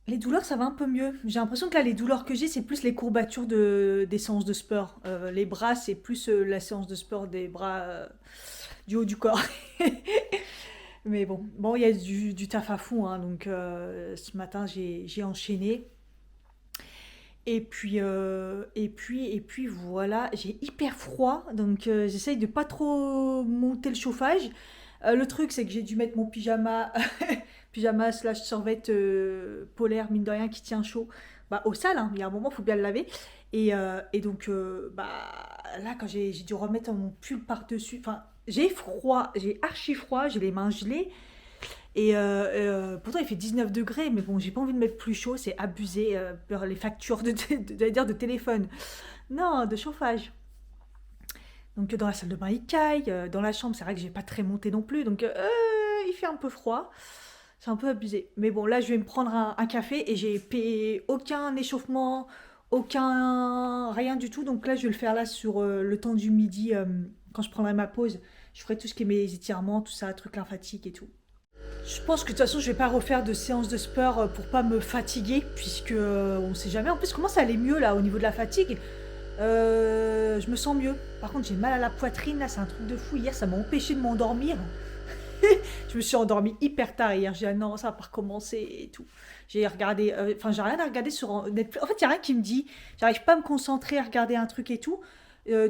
Les douleurs, ça va un peu mieux. J'ai l'impression que là, les douleurs que j'ai, c'est plus les courbatures des séances de sport. Les bras, c'est plus la séance de sport des bras du haut du corps. Mais bon, il y a du taf à fond, hein, donc ce matin, j'ai enchaîné. Et puis voilà, j'ai hyper froid, donc j'essaye de pas trop monter le chauffage. Le truc, c'est que j'ai dû mettre mon pyjama, pyjama slash survêt polaire, mine de rien, qui tient chaud, bah, au sale, hein. Il y a un moment, il faut bien le laver. Et donc, bah, là, quand j'ai dû remettre mon pull par-dessus, enfin, j'ai froid, j'ai archi froid, j'ai les mains gelées. Et pourtant, il fait 19 degrés, mais bon, j'ai pas envie de mettre plus chaud, c'est abusé par les factures de téléphone. Non, de chauffage. Donc dans la salle de bain, il caille. Dans la chambre, c'est vrai que j'ai pas très monté non plus. Donc il fait un peu froid. C'est un peu abusé. Mais bon, là, je vais me prendre un café et j'ai payé aucun échauffement, aucun... rien du tout. Donc là, je vais le faire là sur le temps du midi, quand je prendrai ma pause. Je ferai tout ce qui est mes étirements, tout ça, trucs lymphatiques et tout. Je pense que de toute façon, je vais pas refaire de séance de sport pour pas me fatiguer, puisque on sait jamais. En plus, comment ça allait mieux là au niveau de la fatigue. Je me sens mieux. Par contre, j'ai mal à la poitrine là, c'est un truc de fou. Hier, ça m'a empêché de m'endormir. Je me suis endormie hyper tard hier. J'ai dit, ah non, ça va pas recommencer et tout. J'ai regardé, enfin, j'ai rien à regarder sur Netflix. En fait, il y a rien qui me dit. J'arrive pas à me concentrer à regarder un truc et tout.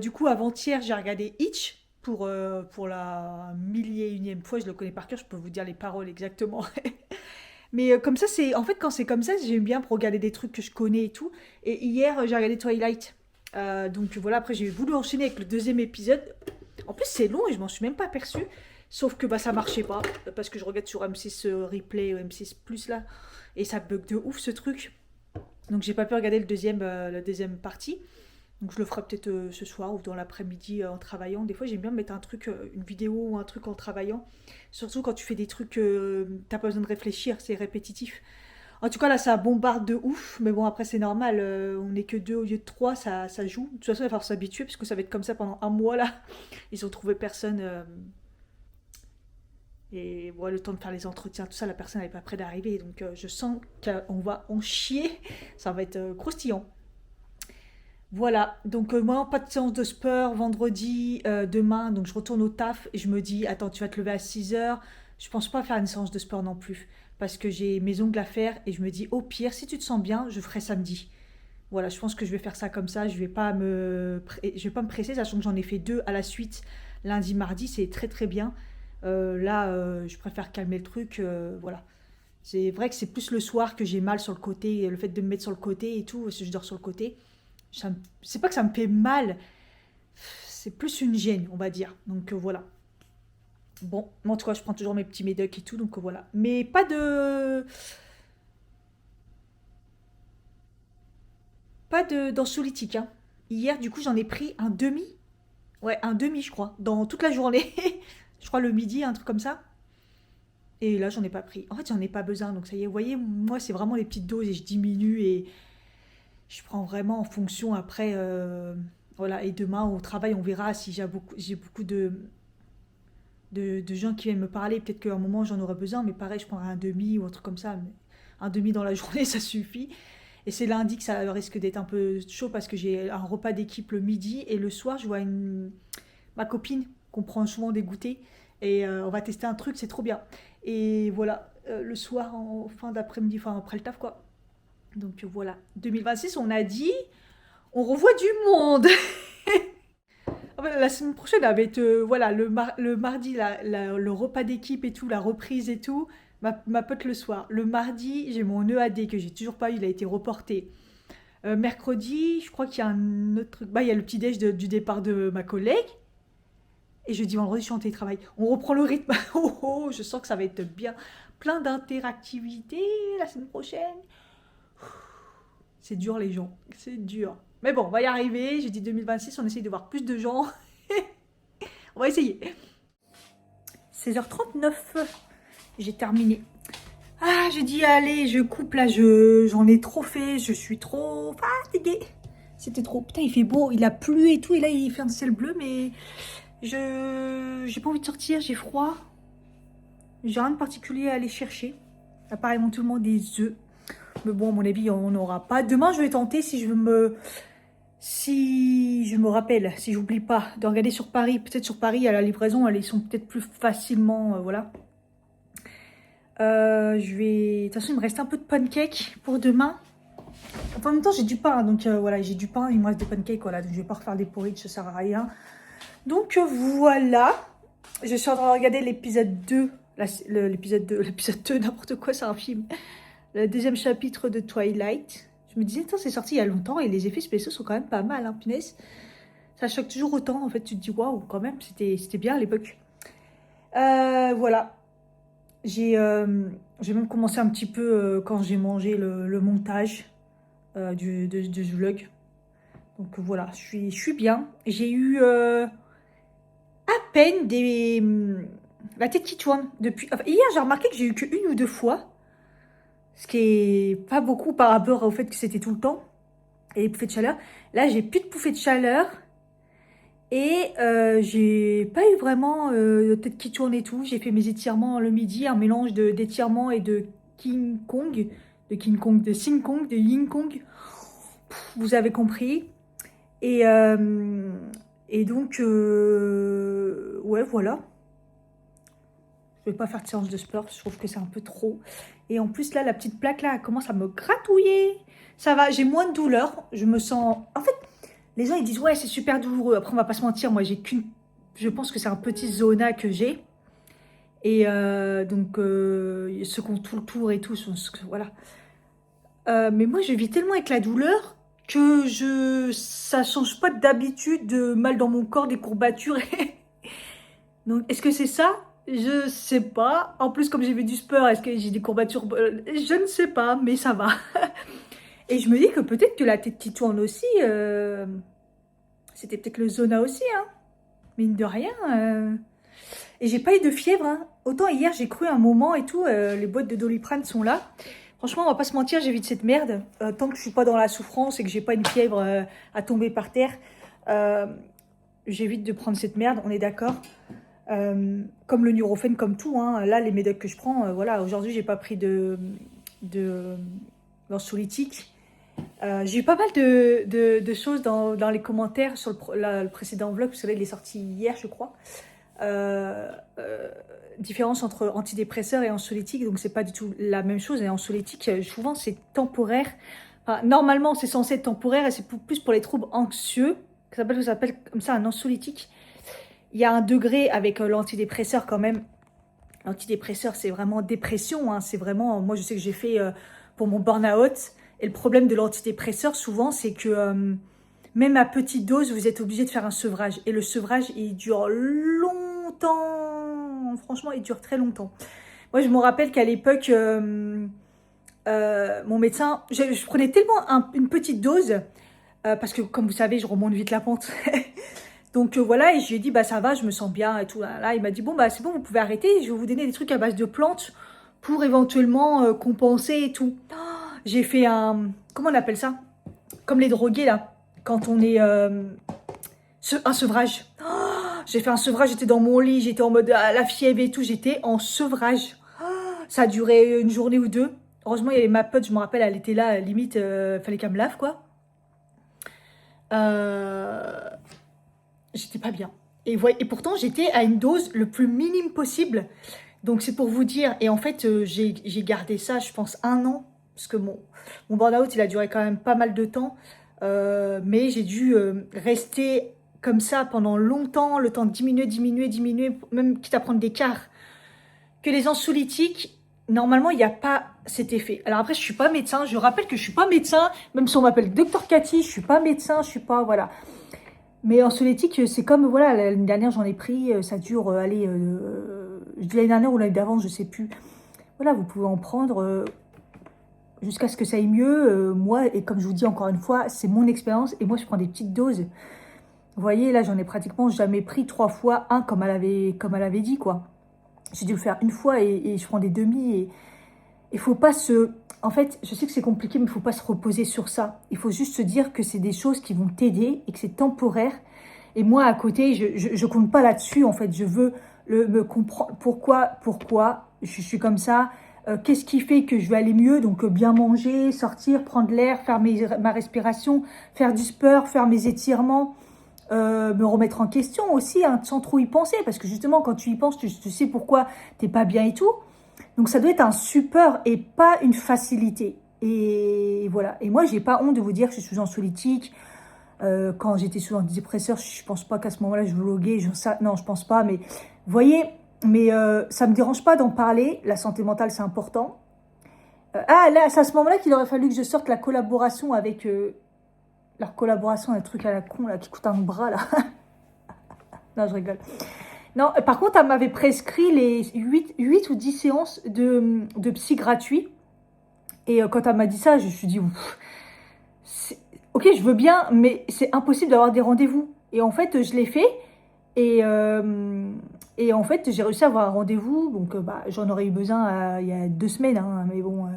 Du coup, avant-hier, j'ai regardé Hitch pour la millier et unième fois. Je le connais par cœur, je peux vous dire les paroles exactement. Mais comme ça, c'est. En fait, quand c'est comme ça, j'aime bien pour regarder des trucs que je connais et tout. Et hier, j'ai regardé Twilight. Donc voilà, après, j'ai voulu enchaîner avec le deuxième épisode. En plus, c'est long et je m'en suis même pas aperçue. Sauf que bah, ça marchait pas. Parce que je regarde sur M6 Replay ou M6 Plus là. Et ça bug de ouf ce truc. Donc j'ai pas pu regarder la deuxième partie. Donc je le ferai peut-être ce soir ou dans l'après-midi en travaillant. Des fois j'aime bien mettre un truc, une vidéo ou un truc en travaillant. Surtout quand tu fais des trucs, t'as pas besoin de réfléchir, c'est répétitif. En tout cas là ça bombarde de ouf. Mais bon après c'est normal, on n'est que deux au lieu de trois, ça joue. De toute façon il va falloir s'habituer parce que ça va être comme ça pendant un mois là. Ils ont trouvé personne. Et bon, le temps de faire les entretiens, tout ça, la personne n'est pas prête d'arriver. Donc je sens qu'on va en chier. Ça va être croustillant. Voilà, donc moi, pas de séance de sport vendredi, demain, donc je retourne au taf et je me dis, attends, tu vas te lever à 6 heures, je pense pas faire une séance de sport non plus, parce que j'ai mes ongles à faire et je me dis, au pire, si tu te sens bien, je ferai samedi. Voilà, je pense que je vais faire ça comme ça, je vais pas me presser, sachant que j'en ai fait deux à la suite, lundi, mardi, c'est très très bien. Là, je préfère calmer le truc, voilà. C'est vrai que c'est plus le soir que j'ai mal sur le côté, le fait de me mettre sur le côté et tout, parce que je dors sur le côté. C'est pas que ça me fait mal, c'est plus une gêne, on va dire. Donc voilà. Bon, moi en tout cas, je prends toujours mes petits médocs et tout, donc voilà. Mais pas de d'anxiolytique, hein. Hier, du coup, j'en ai pris un demi. Ouais, un demi, je crois, dans toute la journée. Je crois le midi, un truc comme ça. Et là, j'en ai pas pris. En fait, j'en ai pas besoin, donc ça y est. Vous voyez, moi, c'est vraiment les petites doses et je diminue et je prends vraiment en fonction après. Voilà, et demain au travail, on verra si j'ai beaucoup de gens qui viennent me parler. Peut-être qu'à un moment, j'en aurai besoin, mais pareil, je prendrai un demi ou un truc comme ça. Mais un demi dans la journée, ça suffit. Et c'est lundi que ça risque d'être un peu chaud parce que j'ai un repas d'équipe le midi et le soir, je vois ma copine qu'on prend souvent des goûters et on va tester un truc, c'est trop bien. Et voilà, le soir, en fin d'après-midi, enfin après le taf, quoi. Donc voilà, 2026, on a dit, on revoit du monde. Ah bah, la semaine prochaine, avec voilà, le mardi, le repas d'équipe et tout, la reprise et tout, ma pote le soir. Le mardi, j'ai mon EAD que j'ai toujours pas eu, il a été reporté. Mercredi, je crois qu'il y a un autre truc. Bah, il y a le petit déj du départ de ma collègue. Et jeudi, vendredi, je suis en télétravail. On reprend le rythme. Oh, oh, je sens que ça va être bien. Plein d'interactivités la semaine prochaine. C'est dur, les gens. C'est dur. Mais bon, on va y arriver. J'ai dit 2026, on essaye de voir plus de gens. On va essayer. 16h39, j'ai terminé. Ah, j'ai dit, allez, je coupe là, j'en ai trop fait, je suis trop fatiguée. C'était trop. Putain, il fait beau, il a plu et tout, et là, il fait un ciel bleu, mais j'ai pas envie de sortir, j'ai froid. J'ai rien de particulier à aller chercher. Apparemment, tout le monde des œufs. Mais bon, à mon avis, on n'aura pas. Demain, je vais tenter si je me rappelle, si j'oublie pas de regarder sur Paris. Peut-être sur Paris, à la livraison, ils sont peut-être plus facilement, voilà. De toute façon, il me reste un peu de pancake pour demain. Enfin, en même temps, j'ai du pain, donc voilà, j'ai du pain, il me reste des pancakes, voilà. Donc, je vais pas refaire des porridge, ça sert à rien. Donc, voilà. Je suis en train de regarder l'épisode 2. L'épisode 2, l'épisode 2, n'importe quoi, c'est un film. Le deuxième chapitre de Twilight. Je me disais, c'est sorti il y a longtemps et les effets spéciaux sont quand même pas mal, hein, punaise. Ça choque toujours autant, en fait, tu te dis, waouh, quand même, c'était bien à l'époque. Voilà. J'ai même commencé un petit peu quand j'ai mangé le montage du vlog. Donc voilà, je suis bien. J'ai eu peine la tête qui tourne. Enfin, hier, j'ai remarqué que j'ai eu qu'une ou deux fois. Ce qui est pas beaucoup par rapport au fait que c'était tout le temps. Et les bouffées de chaleur. Là, j'ai plus de bouffées de chaleur. Et j'ai pas eu vraiment de tête qui tourne et tout. J'ai fait mes étirements le midi, un mélange d'étirements et de King Kong. De King Kong, de Sing Kong, de Yin Kong. Vous avez compris. Et donc, ouais, voilà. Je vais pas faire de séance de sport, je trouve que c'est un peu trop. Et en plus, là, la petite plaque, là, elle commence à me gratouiller. Ça va, j'ai moins de douleur. Je me sens... En fait, les gens, ils disent, ouais, c'est super douloureux. Après, on va pas se mentir, moi, j'ai qu'une... Je pense que c'est un petit zona que j'ai. Et donc, ceux qui ont tout le tour et tout, voilà. Mais moi, je vis tellement avec la douleur que ça change pas d'habitude de mal dans mon corps, des courbatures. Donc, est-ce que c'est ça? Je sais pas. En plus, comme j'ai fait du sport, est-ce que j'ai des courbatures? Je ne sais pas, mais ça va. Et je me dis que peut-être que la tête qui tourne aussi, c'était peut-être le zona aussi, hein. Mine de rien. Et j'ai pas eu de fièvre, hein. Autant hier, j'ai cru un moment et tout, les boîtes de Doliprane sont là. Franchement, on va pas se mentir, j'évite cette merde. Tant que je suis pas dans la souffrance et que j'ai pas une fièvre à tomber par terre, j'évite de prendre cette merde, on est d'accord. Comme le Nurofen, comme tout, hein. Là, les médocs que je prends, voilà, aujourd'hui, j'ai pas pris d'anxiolytique. J'ai eu pas mal de choses dans les commentaires sur le précédent vlog. Vous savez, il est sorti hier, je crois. Différence entre antidépresseurs et anxiolytiques, donc c'est pas du tout la même chose. Et anxiolytique, souvent, c'est temporaire. Enfin, normalement, c'est censé être temporaire et c'est plus pour les troubles anxieux. Ça s'appelle comme ça un anxiolytique. Il y a un degré avec l'antidépresseur quand même. L'antidépresseur, c'est vraiment dépression. Hein. C'est vraiment, moi, je sais que j'ai fait pour mon burn-out. Et le problème de l'antidépresseur, souvent, c'est que même à petite dose, vous êtes obligé de faire un sevrage. Et le sevrage, il dure longtemps. Franchement, il dure très longtemps. Moi, je me rappelle qu'à l'époque, mon médecin, je prenais tellement une petite dose, parce que, comme vous savez, je remonte vite la pente. Donc voilà, et je lui ai dit, bah ça va, je me sens bien et tout. Là, il m'a dit, bon, bah c'est bon, vous pouvez arrêter. Je vais vous donner des trucs à base de plantes pour éventuellement compenser et tout. Oh, j'ai fait comment on appelle ça? Comme les drogués, là, quand on est... un sevrage. Oh, j'ai fait un sevrage, j'étais dans mon lit, j'étais en mode la fièvre et tout. J'étais en sevrage. Oh, ça a duré une journée ou deux. Heureusement, il y avait ma pote, je me rappelle, elle était là, limite, fallait qu'elle me lave, quoi. J'étais pas bien. Et pourtant, j'étais à une dose le plus minime possible. Donc, c'est pour vous dire. Et en fait, j'ai gardé ça, je pense, 1 an. Parce que mon burn-out, il a duré quand même pas mal de temps. Mais j'ai dû rester comme ça pendant longtemps. Le temps de diminuer. Même quitte à prendre des quarts. Que les anxiolytiques, normalement, il n'y a pas cet effet. Alors après, je ne suis pas médecin. Je rappelle que je ne suis pas médecin. Même si on m'appelle Dr Cathy, je ne suis pas médecin. Je ne suis pas... Voilà. Mais anxiolytique, c'est comme, voilà, l'année dernière, j'en ai pris, ça dure, allez, je dis l'année dernière ou l'année d'avant, je sais plus. Voilà, vous pouvez en prendre jusqu'à ce que ça aille mieux. Moi, et comme je vous dis encore une fois, c'est mon expérience, et moi, je prends des petites doses. Vous voyez, là, j'en ai pratiquement jamais pris 3 fois, comme elle avait dit, quoi. J'ai dû le faire une fois, et je prends des demi, et il faut pas se... En fait, je sais que c'est compliqué, mais il ne faut pas se reposer sur ça. Il faut juste se dire que c'est des choses qui vont t'aider et que c'est temporaire. Et moi, à côté, je compte pas là-dessus, en fait. Je veux me comprendre pourquoi je suis comme ça. Qu'est-ce qui fait que je vais aller mieux? Donc, bien manger, sortir, prendre l'air, faire ma respiration, faire du sport, faire mes étirements, me remettre en question aussi, hein, sans trop y penser. Parce que justement, quand tu y penses, tu sais pourquoi tu n'es pas bien et tout. Donc, ça doit être un support et pas une facilité. Et voilà. Et moi, j'ai pas honte de vous dire que je suis anxiolytique. Quand j'étais sous antidépresseur, je pense pas qu'à ce moment-là, je vloguais. Non, je pense pas. Mais vous voyez, ça me dérange pas d'en parler. La santé mentale, c'est important. Là, c'est à ce moment-là qu'il aurait fallu que je sorte la collaboration avec... leur collaboration, un truc à la con, là, qui coûte un bras, là. Non, je rigole. Non, par contre, elle m'avait prescrit les 8 ou 10 séances de psy gratuits. Et quand elle m'a dit ça, je me suis dit, ok, je veux bien, mais c'est impossible d'avoir des rendez-vous. Et en fait, je l'ai fait. Et en fait, j'ai réussi à avoir un rendez-vous. Donc, j'en aurais eu besoin il y a 2 semaines. Hein, mais bon.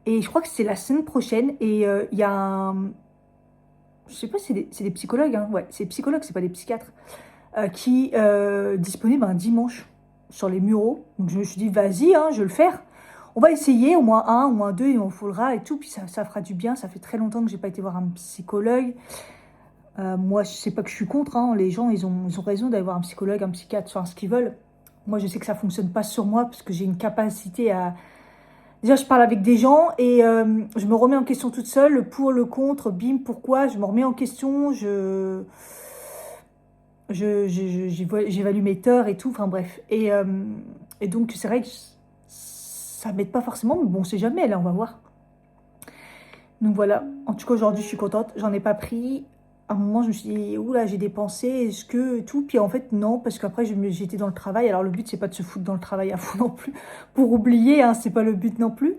Et je crois que c'est la semaine prochaine. Et il y a un. Je sais pas si c'est des psychologues. Hein, ouais, c'est des psychologues, c'est pas des psychiatres. Qui disponible un dimanche sur les Mureaux. Donc, je me suis dit, vas-y, hein, je vais le faire. On va essayer, au moins un, au moins deux, et on foulera et tout. Puis ça fera du bien. Ça fait très longtemps que j'ai pas été voir un psychologue. Moi, je sais pas que je suis contre, hein. Les gens, ils ont raison d'aller voir un psychologue, un psychiatre, enfin ce qu'ils veulent. Moi, je sais que ça fonctionne pas sur moi parce que j'ai une capacité à... Déjà, je parle avec des gens et je me remets en question toute seule, le pour, le contre, bim, pourquoi, je me remets en question, j'évalue mes torts et tout, enfin bref. Et donc, c'est vrai que ça m'aide pas forcément, mais bon, on sait jamais, là, on va voir. Donc voilà, en tout cas aujourd'hui je suis contente, j'en ai pas pris. À un moment je me suis dit, oula j'ai dépensé, est-ce que tout, puis en fait non, parce qu'après j'étais dans le travail, alors le but c'est pas de se foutre dans le travail à fond non plus, pour oublier, hein, c'est pas le but non plus.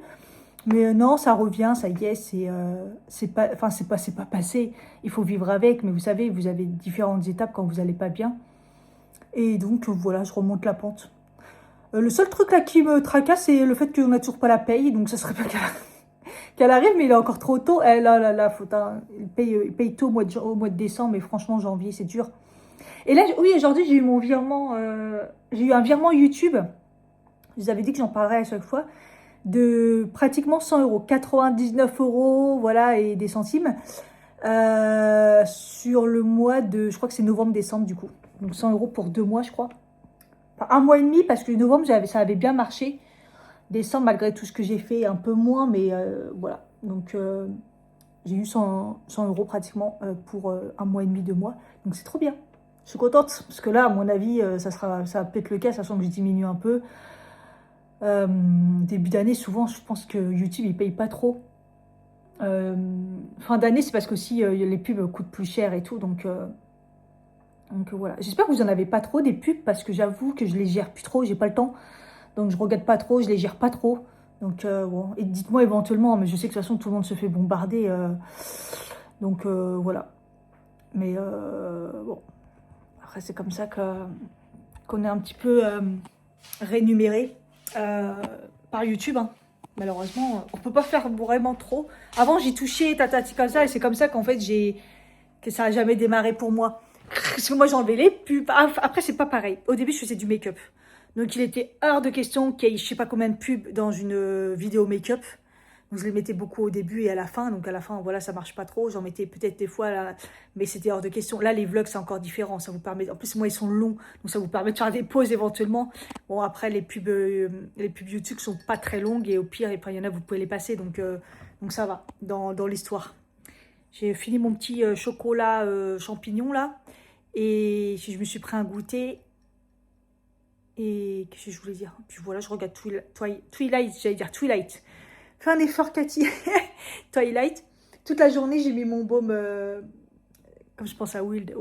Mais non, ça revient, ça y est, c'est pas, enfin c'est pas passé, il faut vivre avec, mais vous savez, vous avez différentes étapes quand vous allez pas bien. Et donc voilà, je remonte la pente. Le seul truc là qui me tracasse, c'est le fait qu'on n'a toujours pas la paye, donc ça serait pas qu'elle arrive, mais il est encore trop tôt. Eh là, là, là, faut il paye tôt au mois de décembre, mais franchement, janvier, c'est dur. Et là, oui, aujourd'hui, j'ai eu mon virement, j'ai eu un virement YouTube. Je vous avais dit que j'en parlerais à chaque fois, de pratiquement 100 euros, 99 euros, voilà, et des centimes, sur le mois de, je crois que c'est novembre-décembre, du coup. Donc 100 euros pour 2 mois, je crois. Enfin, un mois et demi, parce que novembre, ça avait bien marché. Décembre, malgré tout ce que j'ai fait, un peu moins, mais voilà. Donc, j'ai eu 100 euros pratiquement pour un mois et demi, 2 mois. Donc, c'est trop bien. Je suis contente, parce que là, à mon avis, ça va peut-être le cas, sachant que je diminue un peu. Début d'année, souvent, je pense que YouTube, il paye pas trop. Fin d'année, c'est parce qu'aussi, les pubs coûtent plus cher et tout, donc voilà. J'espère que vous en avez pas trop des pubs, parce que j'avoue que je les gère plus trop, j'ai pas le temps. Donc je regarde pas trop, je les gère pas trop. Donc bon, et dites-moi éventuellement, mais je sais que de toute façon tout le monde se fait bombarder. Donc voilà. Mais bon, après c'est comme ça qu'on est un petit peu rémunéré par YouTube. Hein. Malheureusement, on peut pas faire vraiment trop. Avant j'y touchais, tatati comme ça, et c'est comme ça qu'en fait que ça a jamais démarré pour moi. Parce que moi j'enlevais les pubs. Après c'est pas pareil. Au début je faisais du make-up. Donc il était hors de question qu'il y ait je sais pas combien de pubs dans une vidéo make-up. Donc je les mettais beaucoup au début et à la fin. Donc à la fin, voilà, ça marche pas trop. J'en mettais peut-être des fois, là, mais c'était hors de question. Là, les vlogs, c'est encore différent. Ça vous permet... En plus, moi, ils sont longs. Donc ça vous permet de faire des pauses éventuellement. Bon, après, les pubs YouTube sont pas très longues. Et au pire, il y en a, vous pouvez les passer. Donc ça va dans l'histoire. J'ai fini mon petit chocolat champignon, là. Et je me suis pris un goûter. Et qu'est-ce que je voulais dire? Puis voilà, je regarde Twilight, j'allais dire Twilight. Fais un effort, Cathy. Twilight. Toute la journée, j'ai mis mon baume, comme je pense à Wild.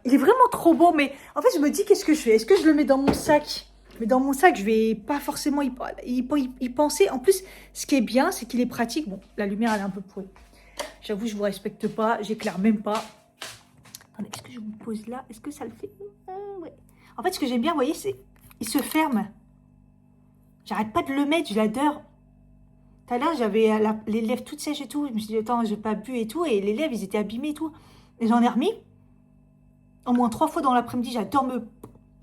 Il est vraiment trop beau, mais en fait, je me dis, qu'est-ce que je fais? Est-ce que je le mets dans mon sac? Mais dans mon sac, je vais pas forcément y penser. En plus, ce qui est bien, c'est qu'il est pratique. Bon, la lumière, elle est un peu pourrie. J'avoue, je vous respecte pas. J'éclaire même pas. Attendez, est-ce que je me pose là? Est-ce que ça le fait? Ouais. En fait, ce que j'aime bien, vous voyez, c'est il se ferme. J'arrête pas de le mettre, je l'adore. Tout à l'heure, j'avais les lèvres toutes sèches et tout. Je me suis dit, attends, j'ai pas bu et tout. Et les lèvres, ils étaient abîmés et tout. Et j'en ai remis. Au moins 3 fois dans l'après-midi, j'adore me...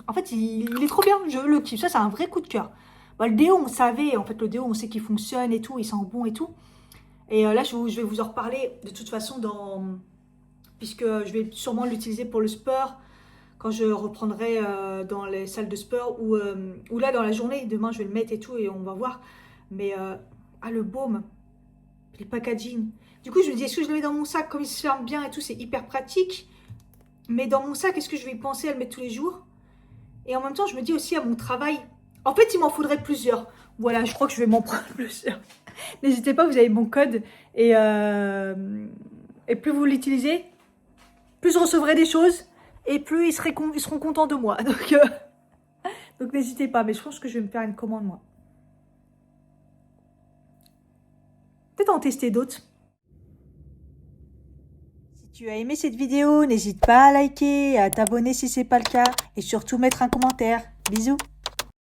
En fait, il est trop bien, je le kiffe. Ça, c'est un vrai coup de cœur. Bah, le déo, on savait. En fait, le déo, on sait qu'il fonctionne et tout. Il sent bon et tout. Et là, je vais vous en reparler de toute façon puisque je vais sûrement l'utiliser pour le sport. Quand je reprendrai dans les salles de sport ou là dans la journée, demain je vais le mettre et tout et on va voir. Mais le baume, les packaging. Du coup je me dis est-ce que je le mets dans mon sac comme il se ferme bien et tout, c'est hyper pratique. Mais dans mon sac, est-ce que je vais y penser à le mettre tous les jours? Et en même temps je me dis aussi à mon travail. En fait il m'en faudrait plusieurs. Voilà, je crois que je vais m'en prendre plusieurs. N'hésitez pas, vous avez mon code et plus vous l'utilisez, plus je recevrai des choses. Et plus ils seront contents de moi. Donc n'hésitez pas. Mais je pense que je vais me faire une commande, moi. Peut-être en tester d'autres. Si tu as aimé cette vidéo, n'hésite pas à liker, à t'abonner si ce n'est pas le cas et surtout mettre un commentaire. Bisous.